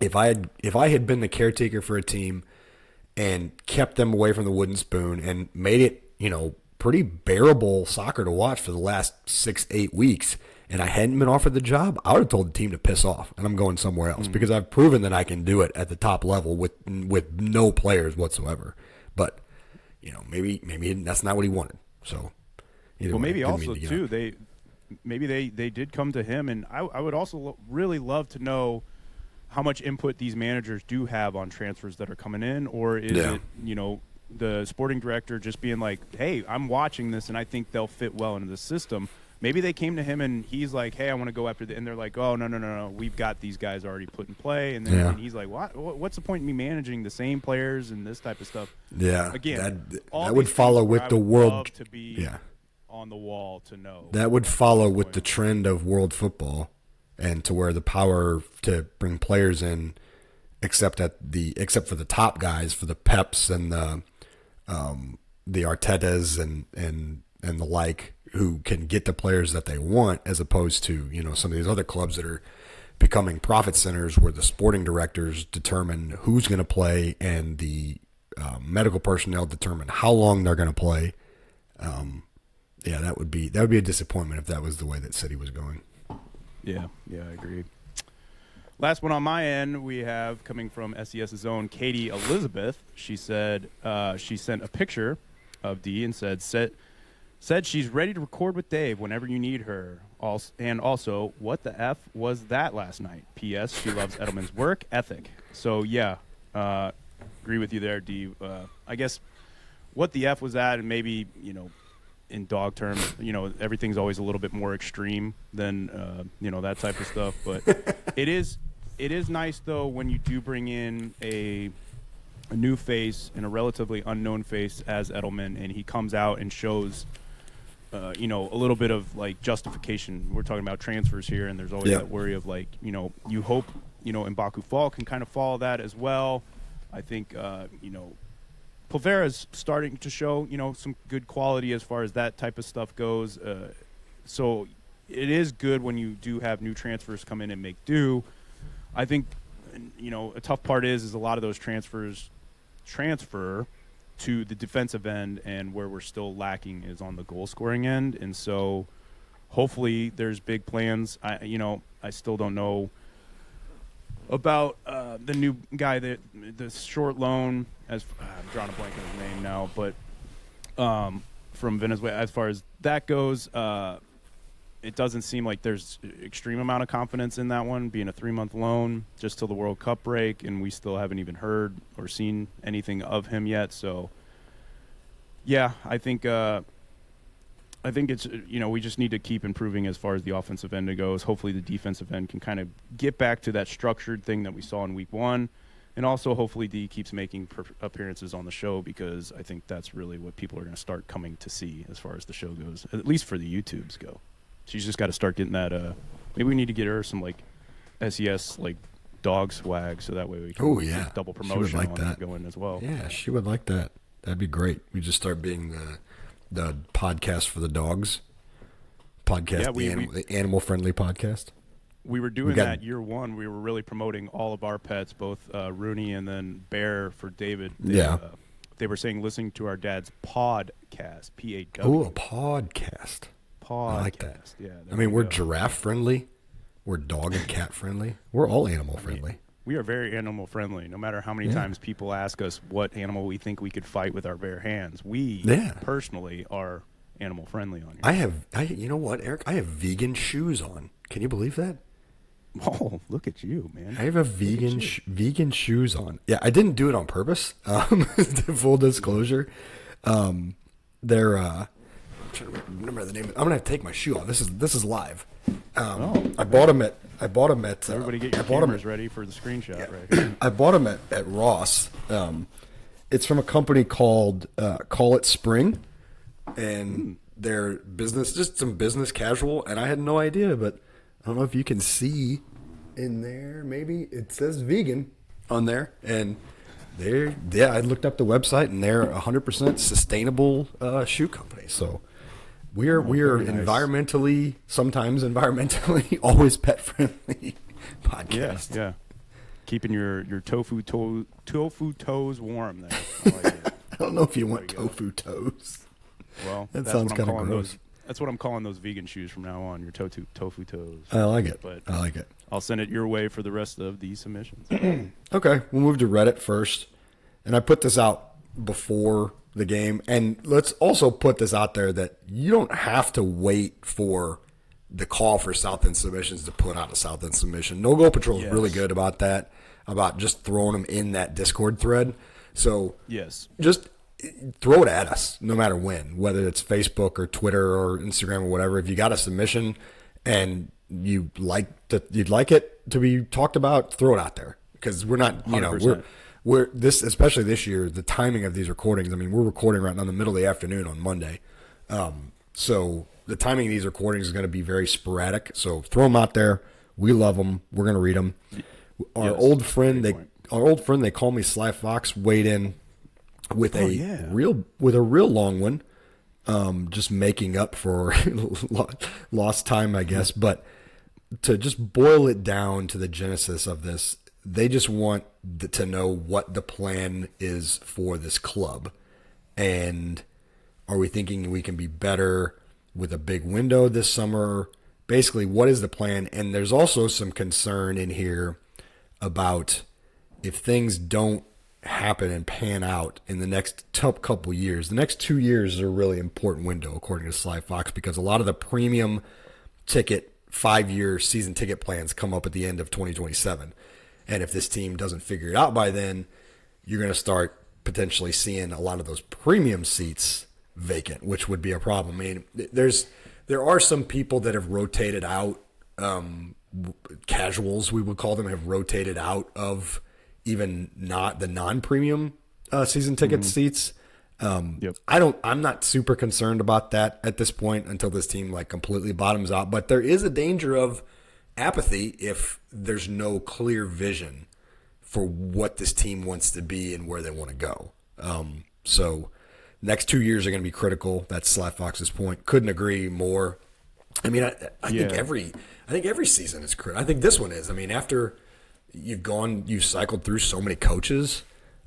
S2: if I had been the caretaker for a team and kept them away from the wooden spoon and made it, pretty bearable soccer to watch for the last 6-8 weeks, and I hadn't been offered the job, I would have told the team to piss off and I'm going somewhere else, because I've proven that I can do it at the top level with no players whatsoever. But maybe that's not what he wanted. So
S1: maybe also too they did come to him, and I would also really love to know how much input these managers do have on transfers that are coming in, or is it the sporting director just being like, hey, I'm watching this and I think they'll fit well into the system. Maybe they came to him and he's like, hey, I want to go after and they're like, oh, no, we've got these guys already put in play. And then and he's like, what's the point in me managing the same players and this type of stuff?
S2: Yeah.
S1: Again,
S2: that would follow with the world
S1: to be on the wall to know.
S2: That would follow with the trend of world football, and to where the power to bring players in, except for the top guys, for the Peps and the Artetas and the like, who can get the players that they want, as opposed to some of these other clubs that are becoming profit centers, where the sporting directors determine who's going to play and the medical personnel determine how long they're going to play. That would be a disappointment if that was the way that City was going.
S1: Yeah, I agree. Last one on my end, we have, coming from SES's own Katie Elizabeth. She said she sent a picture of D and said she's ready to record with Dave whenever you need her. And also, what the F was that last night? P.S. She loves Edelman's work ethic. So, agree with you there, D. I guess what the F was that, and maybe, in dog terms, everything's always a little bit more extreme than, that type of stuff. But it is nice, though, when you do bring in a new face and a relatively unknown face as Edelman, and he comes out and shows a little bit of like justification. We're talking about transfers here, and there's always that worry of like, you hope, Mbaku Fall can kind of follow that as well. I think, Pulvera's starting to show, some good quality as far as that type of stuff goes. So it is good when you do have new transfers come in and make do. I think, a tough part is a lot of those transfers transfer to the defensive end, and where we're still lacking is on the goal scoring end. And so hopefully there's big plans. I still don't know about the new guy, the short loan, as I'm drawing a blank on his name now, but from Venezuela, as far as that goes, it doesn't seem like there's extreme amount of confidence in that one, being a 3-month loan just till the World Cup break, and we still haven't even heard or seen anything of him yet. So, I think it's, we just need to keep improving as far as the offensive end goes. Hopefully the defensive end can kind of get back to that structured thing that we saw in week 1. And also hopefully D keeps making appearances on the show, because I think that's really what people are going to start coming to see as far as the show goes, at least for the YouTubes go. She's just got to start getting that. Maybe we need to get her some like SES like dog swag, so that way we can get double promotion on that going as well.
S2: Yeah, she would like that. That'd be great. We just start being the podcast for the dogs. Podcast, the animal-friendly podcast.
S1: We were doing that year 1. We were really promoting all of our pets, both Rooney and then Bear for David. They were saying listening to our dad's podcast, P-A-W.
S2: Oh, a podcast. I like that.
S1: Yeah.
S2: I mean, we're giraffe-friendly. We're dog and cat-friendly. We're all animal-friendly.
S1: We are very animal friendly. No matter how many times people ask us what animal we think we could fight with our bare hands, we personally are animal friendly on here.
S2: You know what, Eric? I have vegan shoes on. Can you believe that?
S1: Oh, look at you, man!
S2: I have a vegan shoes on. Yeah, I didn't do it on purpose. Full disclosure, they're. I'm trying to remember the name. I'm gonna have to take my shoe off. This is live. I bought them at.
S1: Everybody, get your cameras ready for the screenshot right here.
S2: I bought them at Ross. It's from a company called Call It Spring, and they're just some business casual. And I had no idea, but I don't know if you can see in there. Maybe it says vegan on there, and I looked up the website, and they're 100% sustainable shoe company. So we're environmentally, sometimes environmentally, always pet friendly podcast.
S1: Yeah. Keeping your tofu toes warm there. I like it.
S2: I don't know if you want tofu toes.
S1: Well,
S2: that sounds kind of gross.
S1: That's what I'm calling those vegan shoes from now on. Your tofu toes.
S2: I like it.
S1: But
S2: I like it.
S1: I'll send it your way for the rest of the submissions.
S2: Okay, we'll move to Reddit first, and I put this out before the game, and let's also put this out there that you don't have to wait for the call for South End submissions to put out a South End submission. No Goal Patrol is really good about that, about just throwing them in that Discord thread. So just throw it at us no matter when, whether it's Facebook or Twitter or Instagram or whatever. If you got a submission and you'd like it to be talked about, throw it out there, because we're not,
S1: 100%.
S2: we're this, especially this year, the timing of these recordings. I mean, we're recording right now in the middle of the afternoon on Monday. So the timing of these recordings is going to be very sporadic. So throw them out there. We love them. We're going to read them. Our old friend, they call me Sly Fox, weighed in with a real long one, just making up for lost time, I guess. But to just boil it down to the genesis of this, they just want to know what the plan is for this club, and are we thinking we can be better with a big window this summer? Basically, what is the plan? And there's also some concern in here about if things don't happen and pan out in the next couple years. The next 2 years are a really important window, according to Sly Fox, because a lot of the premium ticket 5-year season ticket plans come up at the end of 2027. And if this team doesn't figure it out by then, you're going to start potentially seeing a lot of those premium seats vacant, which would be a problem. I mean, there are some people that have rotated out, casuals, we would call them, have rotated out of even not the non-premium season ticket seats. I'm not super concerned about that at this point until this team completely bottoms out. But there is a danger of apathy if there's no clear vision for what this team wants to be and where they want to go. So next 2 years are going to be critical. That's Sly Fox's point. Couldn't agree more. I mean, I think every season is critical. I think this one is. I mean, after you've cycled through so many coaches,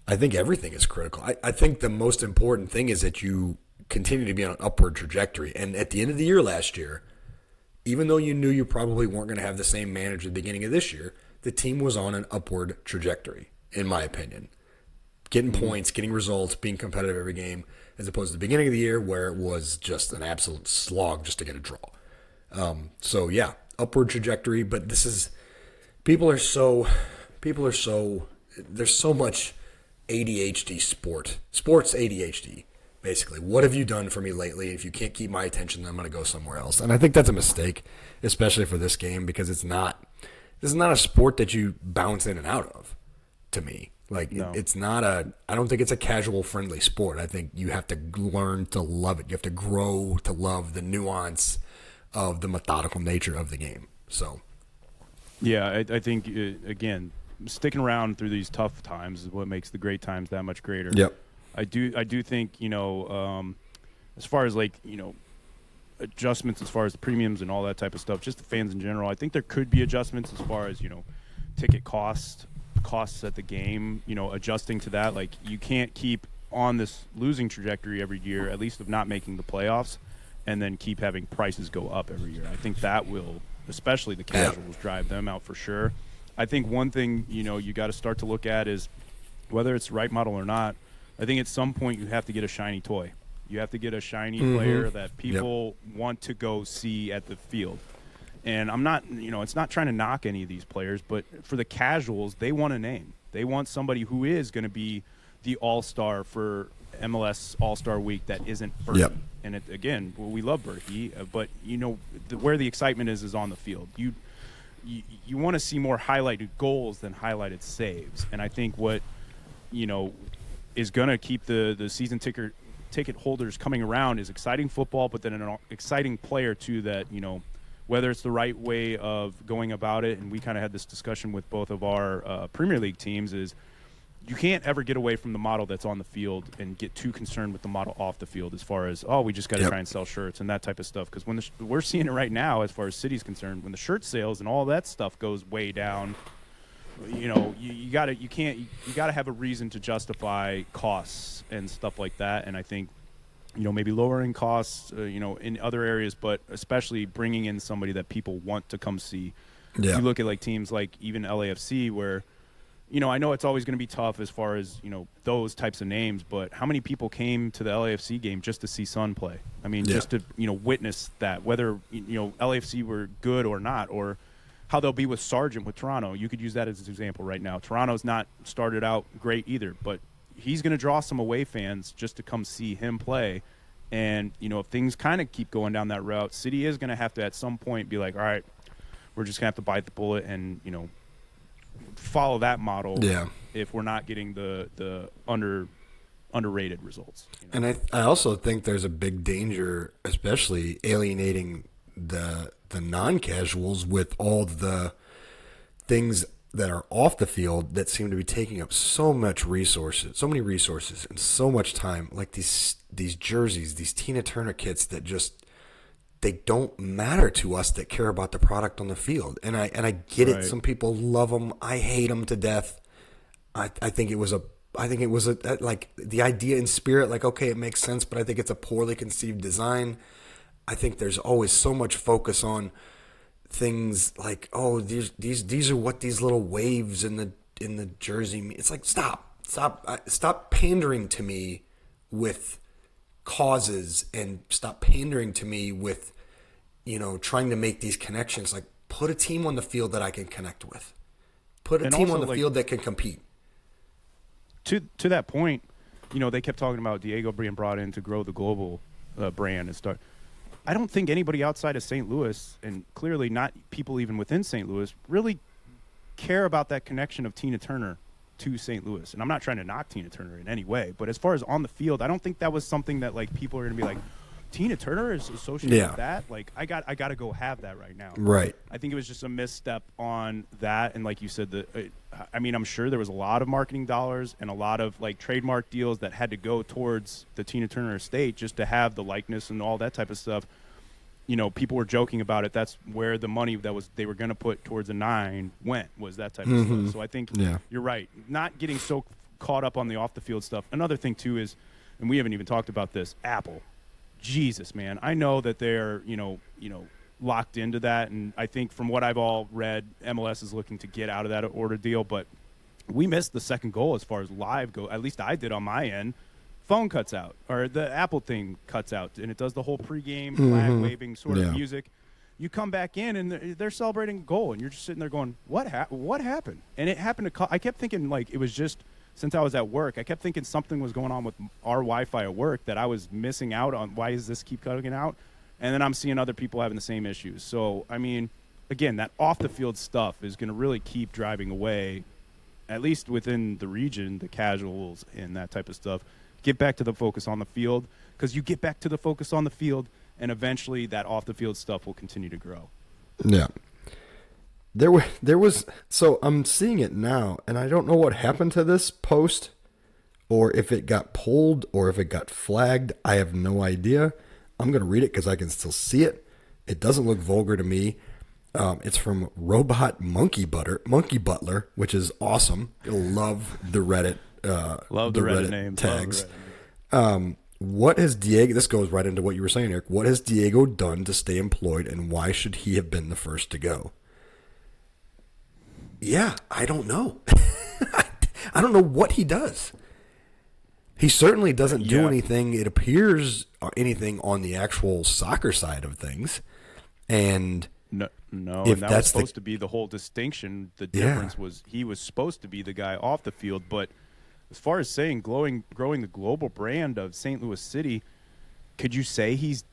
S2: I think everything is critical. I think the most important thing is that you continue to be on an upward trajectory. And at the end of the year last year, even though you knew you probably weren't going to have the same manager at the beginning of this year, the team was on an upward trajectory, in my opinion. Getting points, getting results, being competitive every game, as opposed to the beginning of the year where it was just an absolute slog just to get a draw. So yeah, upward trajectory, but there's so much ADHD sports ADHD. Basically, what have you done for me lately? If you can't keep my attention, then I'm going to go somewhere else. And I think that's a mistake, especially for this game, because this is not a sport that you bounce in and out of, to me. It's not I don't think it's a casual friendly sport. I think you have to learn to love it. You have to grow to love the nuance of the methodical nature of the game. So,
S1: yeah, I think, again, sticking around through these tough times is what makes the great times that much greater.
S2: Yep.
S1: I do think, as far as adjustments as far as the premiums and all that type of stuff, just the fans in general, I think there could be adjustments as far as, ticket costs at the game, adjusting to that. Like, you can't keep on this losing trajectory every year, at least of not making the playoffs, and then keep having prices go up every year. I think that will, especially the casuals, drive them out for sure. I think one thing, you got to start to look at is whether it's the right model or not. I think at some point you have to get a shiny toy. You have to get a shiny player that people want to go see at the field. And I'm not, it's not trying to knock any of these players, but for the casuals, they want a name. They want somebody who is going to be the all-star for MLS All-Star Week that isn't Berkey.
S2: Yep.
S1: And again, we love Berkey, but where the excitement is on the field. You want to see more highlighted goals than highlighted saves. And I think what is going to keep the season ticket holders coming around is exciting football, but then an exciting player too that whether it's the right way of going about it. And we kind of had this discussion with both of our Premier League teams is you can't ever get away from the model that's on the field and get too concerned with the model off the field as far as, we just got to try and sell shirts and that type of stuff. Because when we're seeing it right now as far as City's concerned, when the shirt sales and all that stuff goes way down, you gotta have a reason to justify costs and stuff like that. And I think, maybe lowering costs, in other areas, but especially bringing in somebody that people want to come see.
S2: Yeah.
S1: You look at like teams like even LAFC where, I know it's always going to be tough as far as, those types of names, but how many people came to the LAFC game just to see Son play? I mean, just to, witness that, whether, LAFC were good or not, or how they'll be with Sargent with Toronto. You could use that as an example right now. Toronto's not started out great either, but he's going to draw some away fans just to come see him play. And, if things kind of keep going down that route, City is going to have to at some point be like, all right, we're just going to have to bite the bullet and, follow that model if we're not getting the underrated results.
S2: And I also think there's a big danger, especially alienating the non-casuals with all the things that are off the field that seem to be taking up so many resources and so much time, like these jerseys, these Tina Turner kits that just they don't matter to us that care about the product on the field. And I get it. Some people love them. I hate them to death. I think it was like the idea in spirit, like, okay, it makes sense, but I think it's a poorly conceived design. I think there's always so much focus on things like, these are what these little waves in the jersey mean. It's like, stop pandering to me with causes and stop pandering to me with, trying to make these connections. Like, put a team on the field that I can connect with. Put a team on the field that can compete.
S1: To that point, they kept talking about Diego being brought in to grow the global brand and start. I don't think anybody outside of St. Louis, and clearly not people even within St. Louis, really care about that connection of Tina Turner to St. Louis. And I'm not trying to knock Tina Turner in any way, but as far as on the field, I don't think that was something that like people are going to be like, Tina Turner is associated with that. Like I got to go have that right now.
S2: Right.
S1: I think it was just a misstep on that. And like you said, I'm sure there was a lot of marketing dollars and a lot of like trademark deals that had to go towards the Tina Turner estate just to have the likeness and all that type of stuff. People were joking about it. That's where the money they were going to put towards a 9 went, was that type of stuff. So I think you're right. Not getting so caught up on the off the field stuff. Another thing too is, and we haven't even talked about this, Apple. Jesus, man. I know that they're, locked into that. And I think from what I've all read, MLS is looking to get out of that order deal. But we missed the second goal as far as live go. At least I did on my end. Phone cuts out, or the Apple thing cuts out, and it does the whole pregame flag waving sort of music. You come back in, and they're celebrating a goal, and you're just sitting there going, what happened? And it happened I kept thinking, like, it was just, since I was at work, I kept thinking something was going on with our Wi-Fi at work that I was missing out on. Why does this keep cutting out? And then I'm seeing other people having the same issues. So, again, that off-the-field stuff is going to really keep driving away, at least within the region, the casuals and that type of stuff. Get back to the focus on the field, because you get back to the focus on the field, and eventually that off-the-field stuff will continue to grow.
S2: Yeah. There was so I'm seeing it now, and I don't know what happened to this post, or if it got pulled, or if it got flagged. I have no idea. I'm going to read it because I can still see it. It doesn't look vulgar to me. It's from Robot Monkey Butler, which is awesome. You'll love the Reddit.
S1: Love the Reddit name
S2: tags. What has Diego? This goes right into what you were saying, Eric. What has Diego done to stay employed, and why should he have been the first to go? Yeah, I don't know. I don't know what he does. He certainly doesn't do anything, it appears, anything on the actual soccer side of things. And
S1: No,
S2: if
S1: and that was
S2: that's
S1: supposed to be the whole distinction. The difference was he was supposed to be the guy off the field. But as far as saying growing the global brand of St. Louis City, could you say he's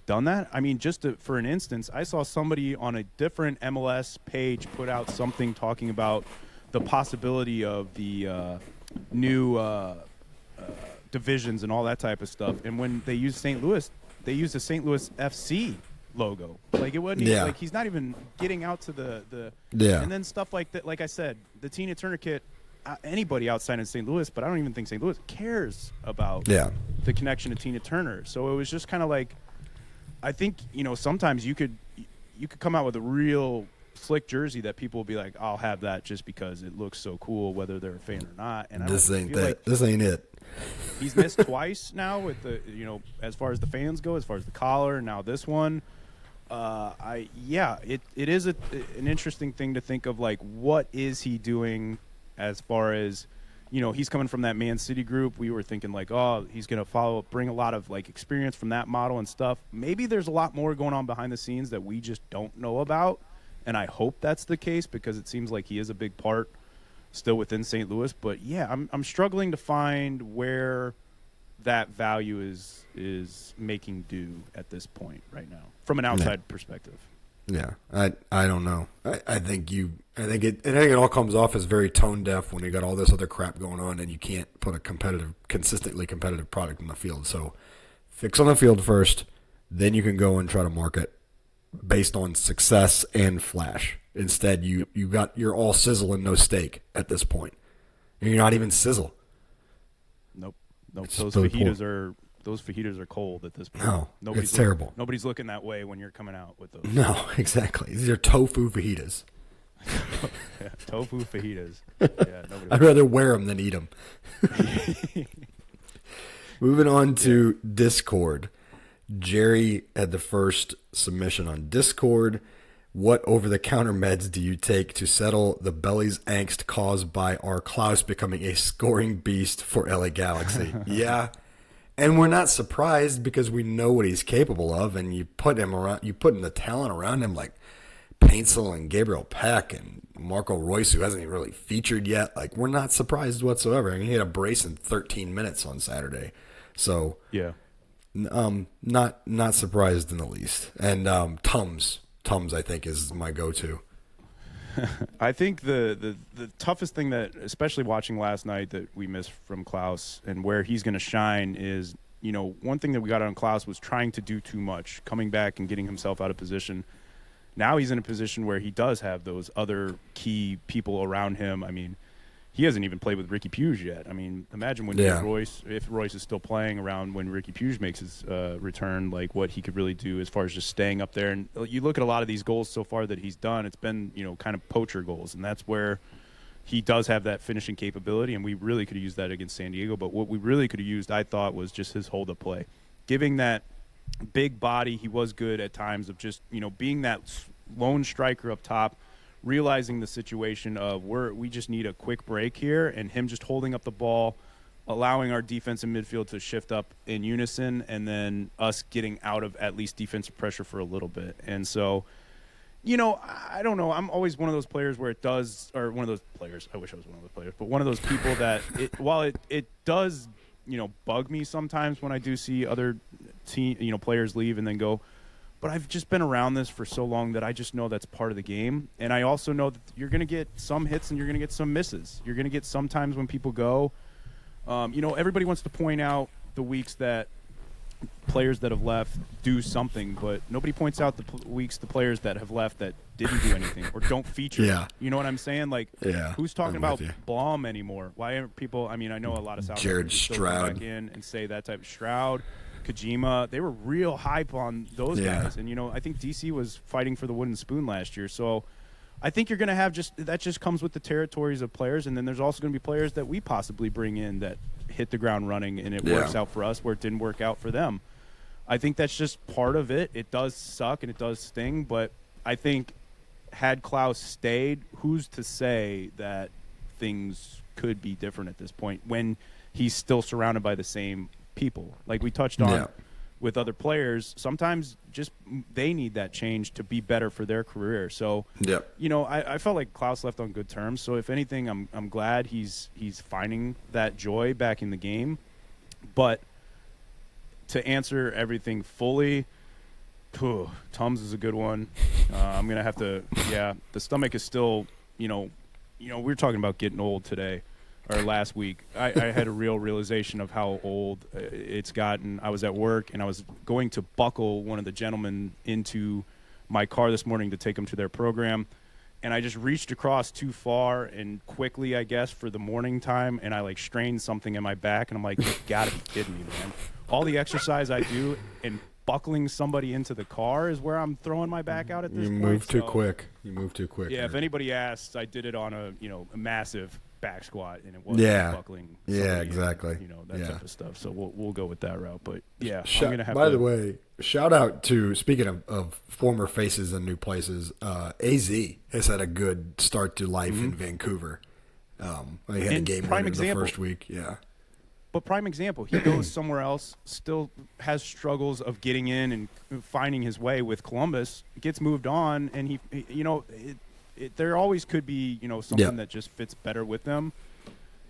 S1: done that? I mean, for an instance, I saw somebody on a different MLS page put out something talking about the possibility of the new divisions and all that type of stuff. And when they used St. Louis, they used the St. Louis FC logo. Like, it wasn't even, like, he's not even getting out to the and then stuff like that. Like I said, the Tina Turner kit, anybody outside of St. Louis, but I don't even think St. Louis cares about the connection to Tina Turner. So it was just kind of like, I think, sometimes you could come out with a real slick jersey that people will be like, I'll have that just because it looks so cool, whether they're a fan or not. And
S2: this ain't that. Like this ain't it.
S1: He's missed twice now with the, as far as the fans go, as far as the collar. Now this one, it is an interesting thing to think of. Like, what is he doing as far as, he's coming from that Man City group. We were thinking like, oh, he's going to bring a lot of like experience from that model and stuff. Maybe there's a lot more going on behind the scenes that we just don't know about. And I hope that's the case, because it seems like he is a big part still within St. Louis. But yeah, I'm struggling to find where that value is making due at this point right now from an outside perspective.
S2: Yeah, I don't know. I think it all comes off as very tone deaf when you got all this other crap going on and you can't put a consistently competitive product in the field. So fix on the field first, then you can go and try to market based on success and flash. Instead, you're all sizzle and no steak at this point. And you're not even sizzle.
S1: Nope. Those fajitas are cold at this point.
S2: No, it's terrible.
S1: Nobody's looking that way when you're coming out with those.
S2: No, exactly. These are tofu fajitas.
S1: Yeah, tofu fajitas. Yeah,
S2: I'd rather wear them than eat them. Moving on to Discord. Jerry had the first submission on Discord. What over-the-counter meds do you take to settle the belly's angst caused by our Klaus becoming a scoring beast for LA Galaxy? Yeah, and we're not surprised because we know what he's capable of, and you put in the talent around him like Paintsel and Gabriel Peck and Marco Royce, who hasn't even really featured yet. Like, we're not surprised whatsoever. I mean, he had a brace in 13 minutes on Saturday, so
S1: yeah.
S2: Not surprised in the least. And Tums, I think, is my go-to.
S1: I think the toughest thing that, especially watching last night, that we missed from Klaus and where he's going to shine is, one thing that we got on Klaus was trying to do too much, coming back and getting himself out of position. Now he's in a position where he does have those other key people around him. I mean, he hasn't even played with Ricky Puig yet. I mean, imagine when if Royce is still playing around when Ricky Puig makes his return, like what he could really do as far as just staying up there. And you look at a lot of these goals so far that he's done, it's been, kind of poacher goals. And that's where he does have that finishing capability, and we really could have used that against San Diego. But what we really could have used, I thought, was just his hold-up play. Giving that big body, he was good at times of just, being that lone striker up top, realizing the situation of we just need a quick break here, and him just holding up the ball, allowing our defense and midfield to shift up in unison, and then us getting out of at least defensive pressure for a little bit. And so, I don't know. I'm always one of those players where it does, or one of those players, I wish I was one of those players, but one of those people that while it does, bug me sometimes when I do see other players leave and then go, but I've just been around this for so long that I just know that's part of the game. And I also know that you're going to get some hits and you're going to get some misses. You're going to get sometimes when people go. Everybody wants to point out the weeks that players that have left do something, but nobody points out the weeks the players that have left that didn't do anything or don't feature.
S2: Yeah.
S1: You know what I'm saying? Like, who's talking about Blom anymore? Why aren't people – I mean, I know a lot of South
S2: Jared Stroud
S1: come back in and say that type of Stroud – Kojima, they were real hype on those guys. And, I think DC was fighting for the wooden spoon last year. So I think you're going to have that just comes with the territories of players. And then there's also going to be players that we possibly bring in that hit the ground running and it works out for us where it didn't work out for them. I think that's just part of it. It does suck and it does sting. But I think had Klaus stayed, who's to say that things could be different at this point when he's still surrounded by the same people? Like we touched on with other players, sometimes just they need that change to be better for their career. So, I felt like Klaus left on good terms. So if anything, I'm glad he's finding that joy back in the game. But to answer everything fully, Tums is a good one. I'm going to have to, the stomach is still, we were talking about getting old today or last week. I had a real realization of how old it's gotten. I was at work and I was going to buckle one of the gentlemen into my car this morning to take them to their program. And I just reached across too far and quickly, I guess, for the morning time. And I like strained something in my back. And I'm like, you gotta be kidding me, man. All the exercise I do and buckling somebody into the car is where I'm throwing my back out at this point.
S2: You move too quick. Yeah,
S1: If anybody asks, I did it on a massive back squat, and it wasn't buckling.
S2: Yeah, exactly.
S1: That type of stuff. So we'll go with that route. But yeah,
S2: I'm gonna have. By the way, shout out to, speaking of former faces and new places, AZ has had a good start to life in Vancouver. He had a game winner in the first week. Yeah.
S1: But prime example, he goes somewhere else, still has struggles of getting in and finding his way with Columbus, gets moved on, and there always could be, something that just fits better with them.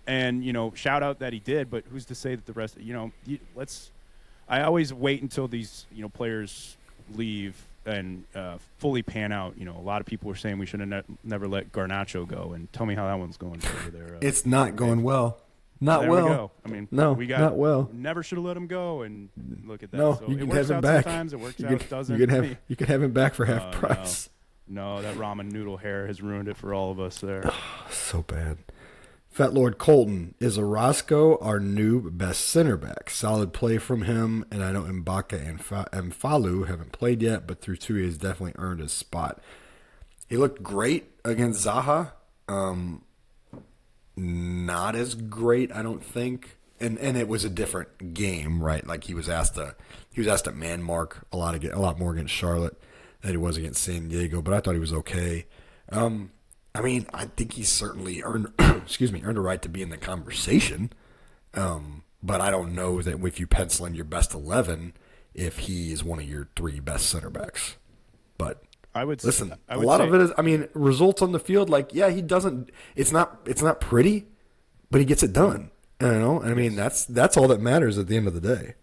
S1: And, shout out that he did, but who's to say that the rest, I always wait until these, players leave and fully pan out. A lot of people were saying we should have never let Garnacho go, and tell me how that one's going over there.
S2: It's not going well. Not well.
S1: We go. I mean,
S2: not well.
S1: Never should have let him go, and look at that.
S2: No,
S1: so
S2: you
S1: it
S2: can have him back.
S1: Sometimes it works out. It doesn't.
S2: You can have him back for half price.
S1: No, that ramen noodle hair has ruined it for all of us there.
S2: So bad. Fat Lord Colton, is Orozco our new best center back? Solid play from him, and I know Mbaka and Falu haven't played yet, but through 2 years definitely earned his spot. He looked great against Zaha. Not as great, I don't think. And it was a different game, right? Like he was asked to man mark a lot more against Charlotte than he was against San Diego, but I thought he was okay. I think he certainly earned earned a right to be in the conversation. But I don't know that if you pencil in your best 11, if he is one of your 3 best center backs. But a lot of it is, results on the field. Like, yeah, he doesn't. It's not pretty, but he gets it done. That's all that matters at the end of the day.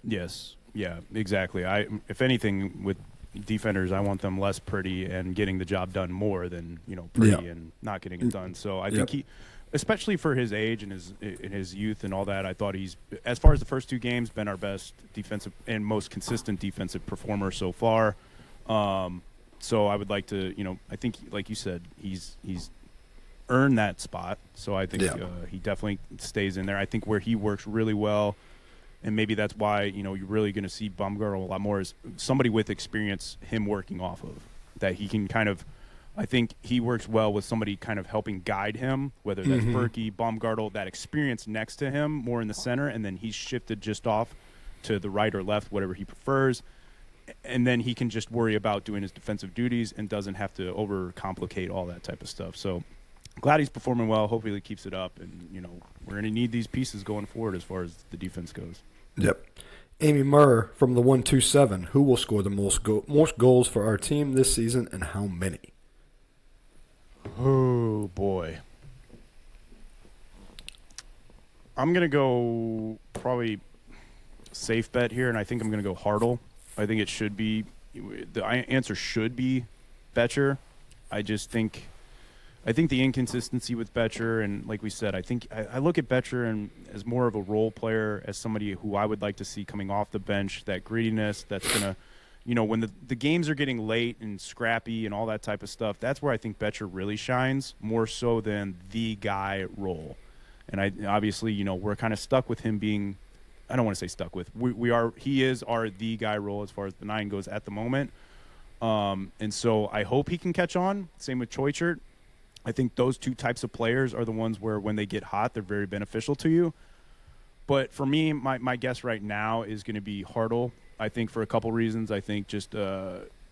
S1: Yes. Yeah. Exactly. If anything, with defenders, I want them less pretty and getting the job done more than pretty and not getting it done. So I think he, especially for his age and his youth and all that, I thought he's, as far as the first 2 games, been our best defensive and most consistent defensive performer so far. So I would like to, I think, like you said, he's earned that spot. So I think he definitely stays in there. I think where he works really well, and maybe that's why, you're really going to see Baumgartner a lot more, is somebody with experience him working off of. That he can kind of, I think he works well with somebody kind of helping guide him, whether that's Berkey, Baumgartner, that experience next to him more in the center, and then he's shifted just off to the right or left, whatever he prefers. And then he can just worry about doing his defensive duties and doesn't have to overcomplicate all that type of stuff. So glad he's performing well. Hopefully he keeps it up. And, we're going to need these pieces going forward as far as the defense goes.
S2: Yep. Amy Murr from the 127. Who will score the most goals for our team this season, and how many?
S1: Oh, boy. I'm going to go probably safe bet here, and I think I'm going to go Hartle. I think it should be – the answer should be Betcher. I think the inconsistency with Betcher, and like we said, I look at Betcher as more of a role player, as somebody who I would like to see coming off the bench, that grittiness that's going to – when the games are getting late and scrappy and all that type of stuff, that's where I think Betcher really shines, more so than the guy role. And obviously, we're kind of stuck with him being – I don't want to say stuck with. He is our the guy role as far as the 9 goes at the moment. And so I hope he can catch on. Same with Choichert. I think those 2 types of players are the ones where when they get hot, they're very beneficial to you. But for me, my guess right now is going to be Hartle. I think for a couple reasons. I think just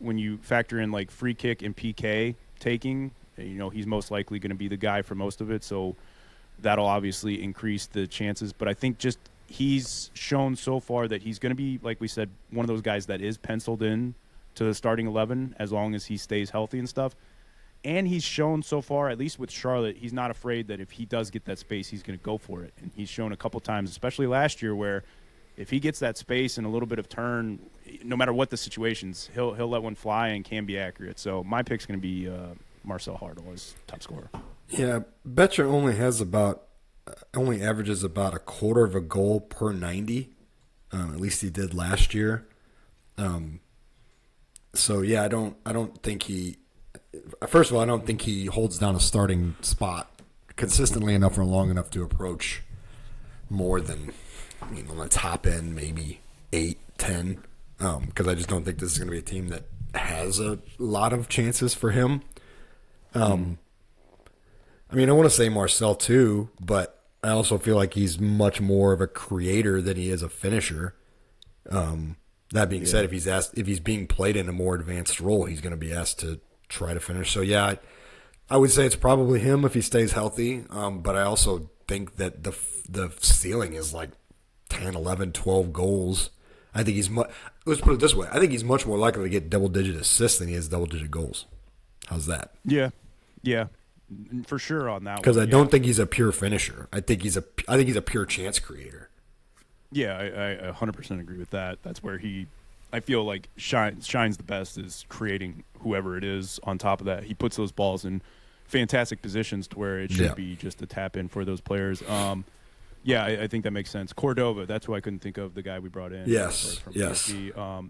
S1: when you factor in like free kick and PK taking, he's most likely going to be the guy for most of it. So that'll obviously increase the chances. But I think just he's shown so far that he's going to be, like we said, one of those guys that is penciled in to the starting 11 as long as he stays healthy and stuff. And he's shown so far, at least with Charlotte, he's not afraid that if he does get that space, he's going to go for it. And he's shown a couple times, especially last year, where if he gets that space and a little bit of turn, no matter what the situations, he'll let one fly and can be accurate. So my pick's going to be Marcel Hartle as top scorer.
S2: Yeah, Betcher only averages about a quarter of a goal per 90. At least he did last year. So yeah, I don't think he. First of all, I don't think he holds down a starting spot consistently enough or long enough to approach more than, on the top end, maybe 8, 10. Because I just don't think this is going to be a team that has a lot of chances for him. I want to say Marcel too, but I also feel like he's much more of a creator than he is a finisher. That being said, if he's being played in a more advanced role, he's going to be asked to try to finish. So yeah, I would say it's probably him if he stays healthy. But I also think that the ceiling is like 10, 11, 12 goals. I think let's put it this way. I think he's much more likely to get double-digit assists than he is double-digit goals. How's that?
S1: Yeah, for sure on that one.
S2: Because I don't think he's a pure finisher. I think he's a pure chance creator.
S1: Yeah, I 100% agree with that. That's where I feel like shines the best is creating whoever it is. On top of that, he puts those balls in fantastic positions to where it should be just a tap in for those players. I think that makes sense. Cordova, that's who I couldn't think of, the guy we brought in.
S2: Yes.
S1: From PSG.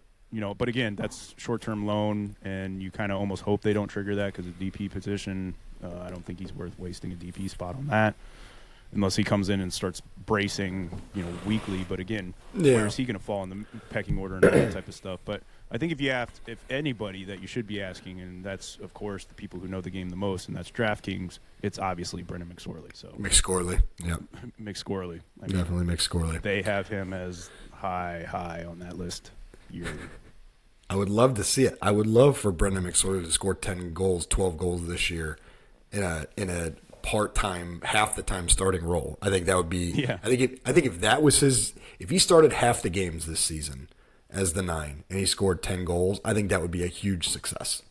S1: But again, that's short-term loan, and you kind of almost hope they don't trigger that because of the DP position. I don't think he's worth wasting a DP spot on that. Unless he comes in and starts bracing, weekly. But again, where is he going to fall in the pecking order and all that type of stuff? But I think if anybody that you should be asking, and that's, of course, the people who know the game the most, and that's DraftKings, it's obviously Brendan McSorley. So
S2: McSorley, yeah.
S1: McSorley.
S2: Definitely McSorley.
S1: They have him as high on that list yearly.
S2: I would love to see it. I would love for Brendan McSorley to score 10 goals, 12 goals this year in a part-time, half the time starting role. I think that would be. Yeah. I think if that was if he started half the games this season as the 9 and he scored 10 goals, I think that would be a huge success.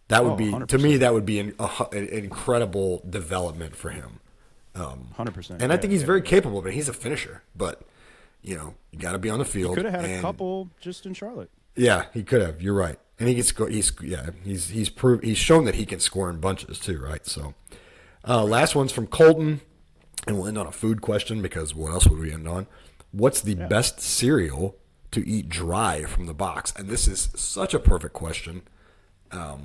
S2: That would be 100%. To me. That would be an incredible development for him.
S1: 100%.
S2: And I think he's very capable of it. He's a finisher, but you got to be on the field.
S1: He could have had a couple just in Charlotte.
S2: Yeah, he could have. You're right, and he gets he's shown that he can score in bunches too, right? So. Last one's from Colton, and we'll end on a food question because what else would we end on? What's the best cereal to eat dry from the box? And this is such a perfect question.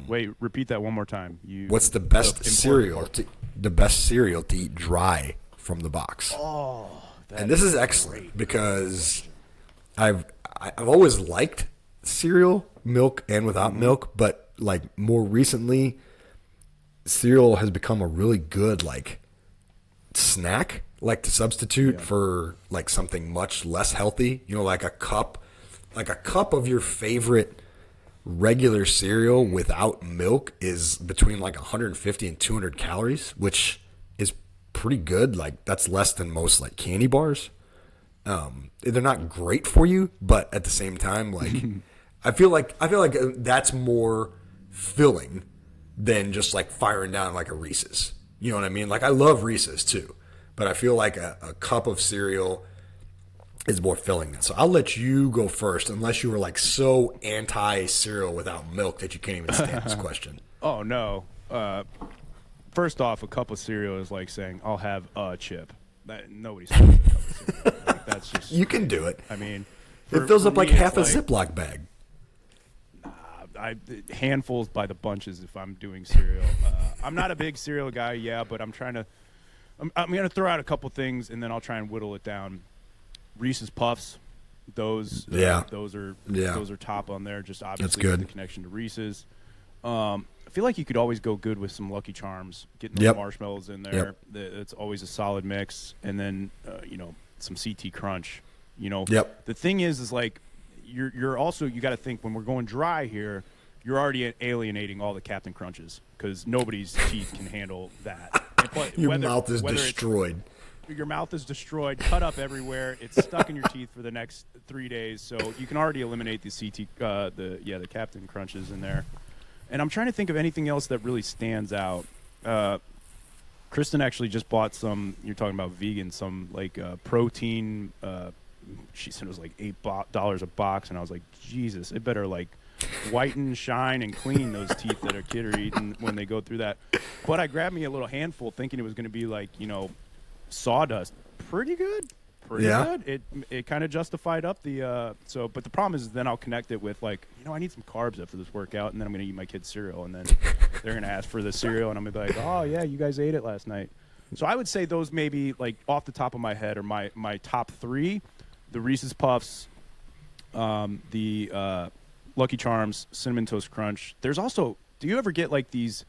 S1: Wait, repeat that one more time.
S2: What's the best cereal to eat dry from the box?
S1: Oh,
S2: and this is excellent because I've always liked cereal, milk and without milk, but like more recently. Cereal has become a really good snack, to substitute for something much less healthy. Like a cup of your favorite regular cereal without milk is between 150 and 200 calories, which is pretty good. That's less than most candy bars. They're not great for you, but at the same time, I feel like that's more filling than just firing down a Reese's. You know what I mean? I love Reese's too, but I feel like a cup of cereal is more filling than. So I'll let you go first, unless you were so anti-cereal without milk that you can't even stand this question.
S1: Oh, no. First off, a cup of cereal is like saying, I'll have a chip. Nobody's having a cup of cereal. That's just.
S2: You can do it.
S1: I mean,
S2: it fills up half a Ziploc bag.
S1: Handfuls by the bunches if I'm doing cereal. I'm not a big cereal guy, but I'm trying to. I'm going to throw out a couple things and then I'll try and whittle it down. Reese's Puffs, those are top on there. Just obviously the connection to Reese's. I feel like you could always go good with some Lucky Charms, getting those marshmallows in there. It's always a solid mix, and then some CT Crunch. The thing is you're also, you got to think when we're going dry here, you're already alienating all the Captain Crunches because nobody's teeth can handle that.
S2: Your mouth is destroyed.
S1: Your mouth is destroyed, cut up everywhere. It's stuck in your teeth for the next 3 days. So you can already eliminate the the Captain Crunches in there. And I'm trying to think of anything else that really stands out. Kristen actually just bought some. You're talking about vegan, some like protein. She said it was like $8 a box, and I was like, Jesus, it better like whiten, shine, and clean those teeth that a kid are eating when they go through that. But I grabbed me a little handful, thinking it was going to be like sawdust. Pretty good. Pretty good. It kind of justified up the but the problem is then I'll connect it with like, I need some carbs after this workout, and then I'm going to eat my kids cereal, and then they're going to ask for the cereal, and I'm going to be like, oh yeah, you guys ate it last night. So I would say those maybe like off the top of my head are my top 3: the Reese's Puffs, the Lucky Charms, Cinnamon Toast Crunch. There's also, do you ever get like these?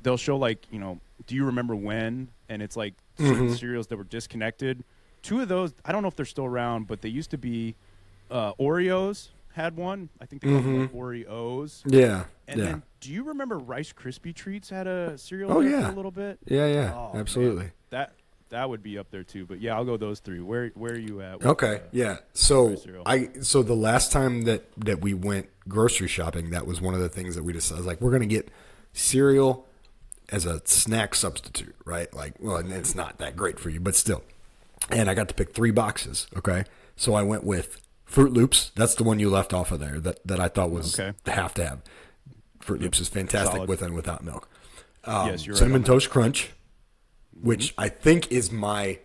S1: They'll show like, do you remember when? And it's like certain cereals that were disconnected. 2 of those, I don't know if they're still around, but they used to be Oreos had one. I think they called them like Oreos.
S2: Yeah.
S1: And then, do you remember Rice Krispie Treats had a cereal
S2: for
S1: a little bit?
S2: Yeah,
S1: oh,
S2: absolutely.
S1: Man, that would be up there too. But yeah, I'll go those 3. Where are you at?
S2: Okay, yeah. So the last time that we went grocery shopping, that was one of the things that we decided. I was like, we're gonna get cereal as a snack substitute, right? Like, well, and it's not that great for you, but still. And I got to pick 3 boxes. Okay, so I went with Fruit Loops. That's the one you left off of there. That I thought was have to have. Fruit Loops is fantastic. Solid. With and without milk.
S1: Yes, you're
S2: Cinnamon
S1: right
S2: Toast Crunch, which I think is my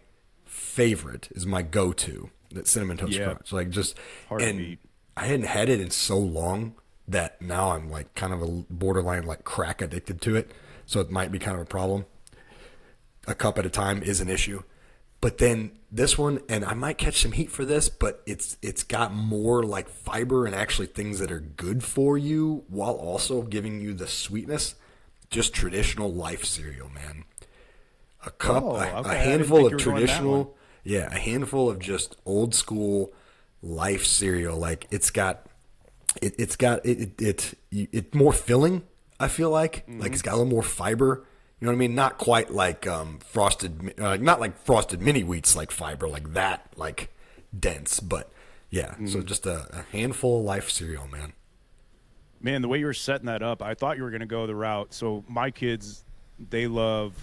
S2: favorite, is my go-to. That Cinnamon Toast Crunch, like just
S1: hard to beat.
S2: I hadn't had it in so long that now I'm like kind of a borderline like crack addicted to it. So it might be kind of a problem. A cup at a time is an issue. But then this one, and I might catch some heat for this, but it's got more like fiber and actually things that are good for you while also giving you the sweetness. Just traditional Life cereal, man. A cup, a handful of traditional, a handful of just old school Life cereal. Like it's more filling. I feel like it's got a little more fiber. You know what I mean? Not quite like frosted, not like frosted mini wheats like fiber, like that, like dense. But yeah, so just a handful of Life cereal, man.
S1: Man, the way you were setting that up, I thought you were going to go the route. So my kids, they love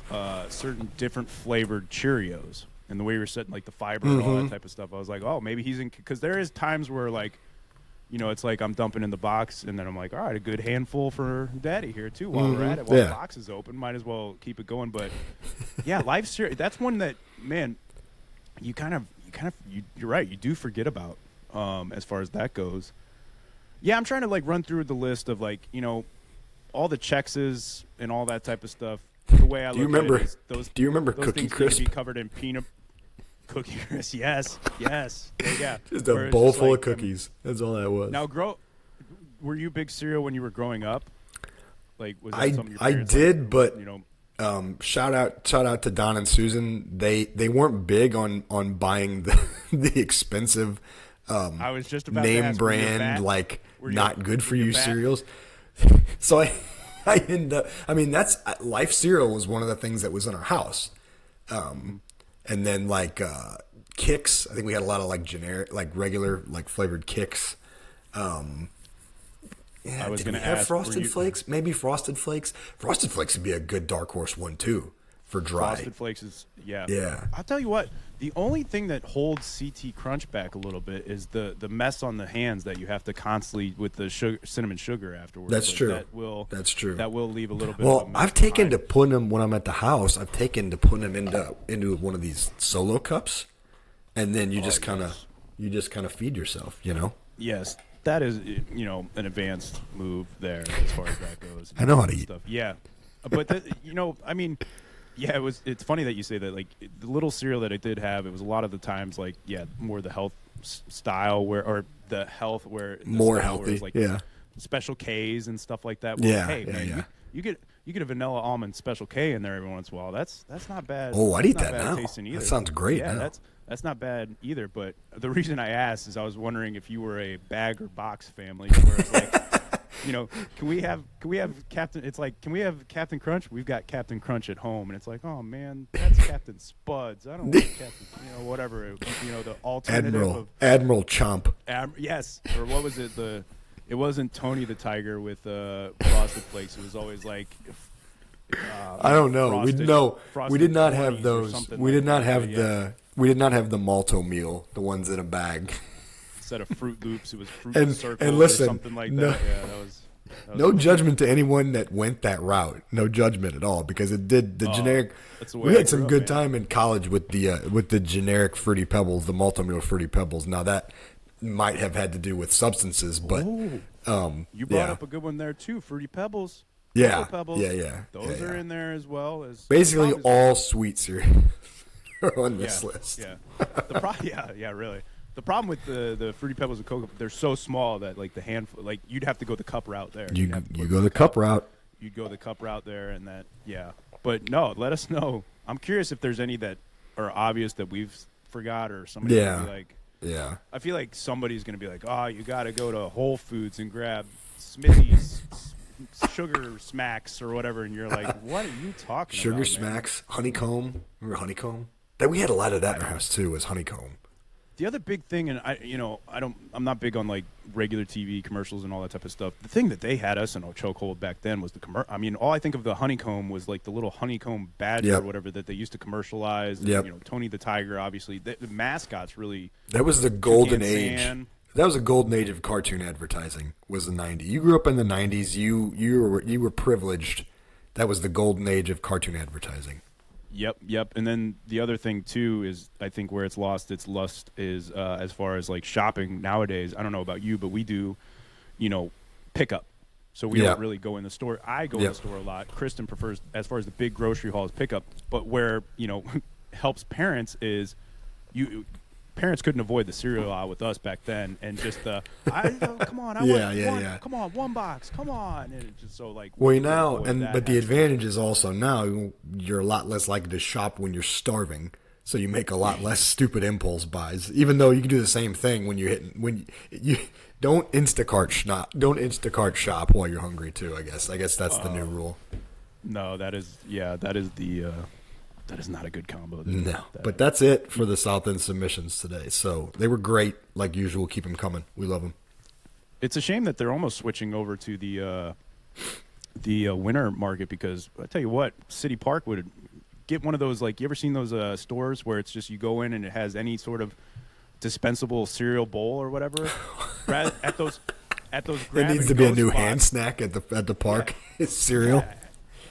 S1: certain different flavored Cheerios, and the way you were setting like the fiber and all that type of stuff, I was like, oh, maybe he's in, because there is times where like, it's like I'm dumping in the box, and then I'm like, all right, a good handful for Daddy here too. While we're at it, while the box is open, might as well keep it going. But yeah, Life cereal, that's one that, man, you're right, you do forget about as far as that goes. Yeah, I'm trying to like run through the list of like all the Chex and all that type of stuff. The way I look at it is those. Do you remember
S2: those Cookie
S1: things
S2: Crisp?
S1: Need to be covered in peanut. Cookie Crisp, yes. Yeah.
S2: Just a bowl full of cookies. That's all that was.
S1: Now, were you big cereal when you were growing up? Like, was that something your
S2: I
S1: parents
S2: did, but shout out to Don and Susan. They weren't big on buying the expensive
S1: I was just about
S2: name
S1: to ask,
S2: brand like not good for you cereals. So I ended up. I mean, that's Life cereal was one of the things that was in our house. And then like Kix, I think we had a lot of like generic, like regular, like flavored Kix.
S1: I was going to
S2: have
S1: ask,
S2: Frosted Flakes. Maybe Frosted Flakes. Frosted Flakes would be a good dark horse one too for dry.
S1: Frosted Flakes is
S2: yeah.
S1: I'll tell you what. The only thing that holds CT Crunch back a little bit is the mess on the hands that you have to constantly with the cinnamon sugar afterwards.
S2: That's true.
S1: That's
S2: true.
S1: That will leave a little bit.
S2: Well, I've taken to putting them when I'm at the house. I've taken to putting them into one of these solo cups, and then you just kind of feed yourself.
S1: Yes, that is an advanced move there as far as that goes.
S2: I know how to eat.
S1: Stuff. Yeah, but I mean. Yeah, it's funny that you say that. Like the little cereal that I did have, it was a lot of the times like more the health style or the health where
S2: more healthy,
S1: like Special K's and stuff like that.
S2: Well,
S1: hey man, you get a vanilla almond Special K in there every once in a while. That's not bad.
S2: Oh, I'd eat that now.
S1: That
S2: sounds great.
S1: Yeah,
S2: now.
S1: that's not bad either. But the reason I asked is I was wondering if you were a bag or box family, where it's like can we have Captain? It's like, can we have Captain Crunch? We've got Captain Crunch at home, and it's like, oh man, that's Captain Spuds. I don't want Captain, whatever. The alternative of
S2: Admiral Chomp.
S1: Yes, or what was it? It wasn't Tony the Tiger with Frosted Flakes. It was always like.
S2: I don't know. We did not have those. We did not have the Malto meal, the ones in a bag.
S1: Instead of Fruit Loops, it was Fruit Circles
S2: and listen,
S1: or something like that. Yeah, that was
S2: no judgment to anyone that went that route. No judgment at all, because it did the generic.
S1: We
S2: had some good time in college with the generic Fruity Pebbles, the Malto meal Fruity Pebbles. Now that might have had to do with substances, but
S1: you brought up a good one there too, Fruity Pebbles.
S2: Yeah,
S1: Pebbles.
S2: Yeah.
S1: Those are in there as well as
S2: basically all sweet cereal are on this list.
S1: Yeah, really. The problem with the Fruity Pebbles and Cocoa, they're so small that like the handful, like you'd have to go the cup route there.
S2: You go the cup route.
S1: You'd go the cup route there, and that But no, let us know. I'm curious if there's any that are obvious that we've forgot, or somebody be like.
S2: Yeah.
S1: I feel like somebody's gonna be like, oh, you got to go to Whole Foods and grab Smithy's. Sugar Smacks or whatever, and you're like, what are you talking
S2: Sugar
S1: about?
S2: Sugar Smacks, honeycomb. Remember honeycomb? That we had a lot of that in our house too. Was honeycomb.
S1: The other big thing, and I'm not big on like regular TV commercials and all that type of stuff. The thing that they had us in a chokehold back then was the commercial. I mean, all I think of the honeycomb was like the little honeycomb badger or whatever that they used to commercialize.
S2: Yep.
S1: Tony the Tiger, obviously. The mascots really.
S2: That was the golden age. That was a golden age of cartoon advertising. Was the 90s. You grew up in the 90s. You were privileged. That was the golden age of cartoon advertising.
S1: Yep. And then the other thing too is, I think where it's lost its lust is as far as like shopping nowadays. I don't know about you, but we do, pickup. So we don't really go in the store. I go in the store a lot. Kristen prefers, as far as the big grocery hauls, pickup. But where helps parents is parents couldn't avoid the cereal aisle with us back then, and just come on, come on, one box, come on, and it's just so like.
S2: Well, but the advantage is also now you're a lot less likely to shop when you're starving, so you make a lot less stupid impulse buys. Even though you can do the same thing when you don't Instacart shop while you're hungry too. I guess that's the new rule.
S1: No, that is the. That is not a good combo.
S2: But that's it for the South End submissions today. So they were great, like usual. Keep them coming. We love them.
S1: It's a shame that they're almost switching over to the winter market, because I tell you what, City Park would get one of those. Like, you ever seen those stores where it's just you go in and it has any sort of dispensable cereal bowl or whatever at those.
S2: There needs to be a new hand snack at the park. Cereal.
S1: Yeah.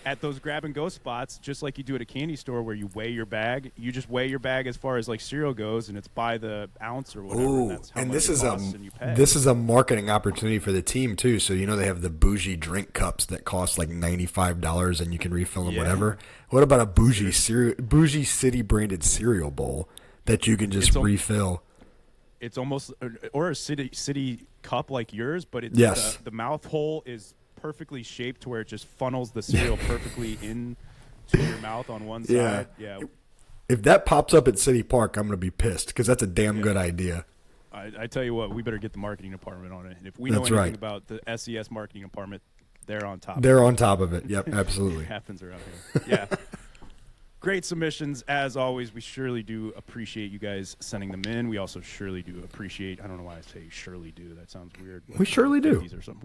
S1: At those grab-and-go spots, just like you do at a candy store where you weigh your bag. You just weigh your bag as far as like cereal goes, and it's by the ounce or whatever.
S2: Ooh,
S1: and that's how
S2: and
S1: much
S2: this
S1: it
S2: is
S1: costs, and you pay.
S2: This is a marketing opportunity for the team too. So they have the bougie drink cups that cost like $95, and you can refill them whatever. What about a bougie City branded cereal bowl that you can just refill?
S1: It's almost or a city cup like yours, but it's the mouth hole is perfectly shaped to where it just funnels the cereal perfectly into your mouth on one side. Yeah.
S2: If that pops up at City Park, I'm going to be pissed, because that's a damn good idea.
S1: I tell you what, we better get the marketing department on it. And if we know anything about the SES marketing department, they're on top.
S2: They're on top of it. Yep, absolutely.
S1: It happens around here. Yeah. Great submissions, as always. We surely do appreciate you guys sending them in. We also surely do appreciate, I don't know why I say surely do. That sounds weird.
S2: We surely do.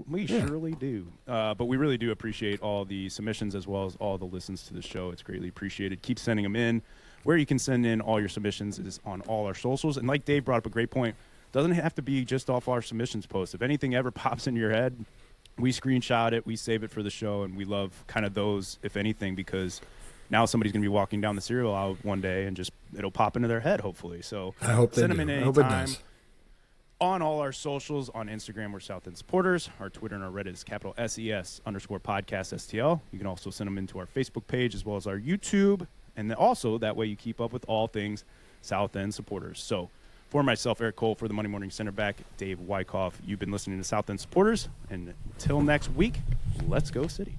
S1: We surely do. But we really do appreciate all the submissions as well as all the listens to the show. It's greatly appreciated. Keep sending them in. Where you can send in all your submissions is on all our socials. And like Dave brought up a great point, doesn't have to be just off our submissions post. If anything ever pops into your head, we screenshot it, we save it for the show, and we love kind of those, if anything, because now somebody's going to be walking down the cereal aisle one day and just it'll pop into their head, hopefully. So
S2: I hope
S1: send
S2: they
S1: them
S2: do.
S1: in
S2: I hope it
S1: anytime.
S2: does.
S1: On all our socials, on Instagram, we're South End Supporters. Our Twitter and our Reddit is capital SES_podcast STL. You can also send them into our Facebook page as well as our YouTube. And then also, that way you keep up with all things South End Supporters. So for myself, Eric Cole, for the Monday Morning Center back, Dave Wyckoff, you've been listening to South End Supporters. And until next week, let's go City.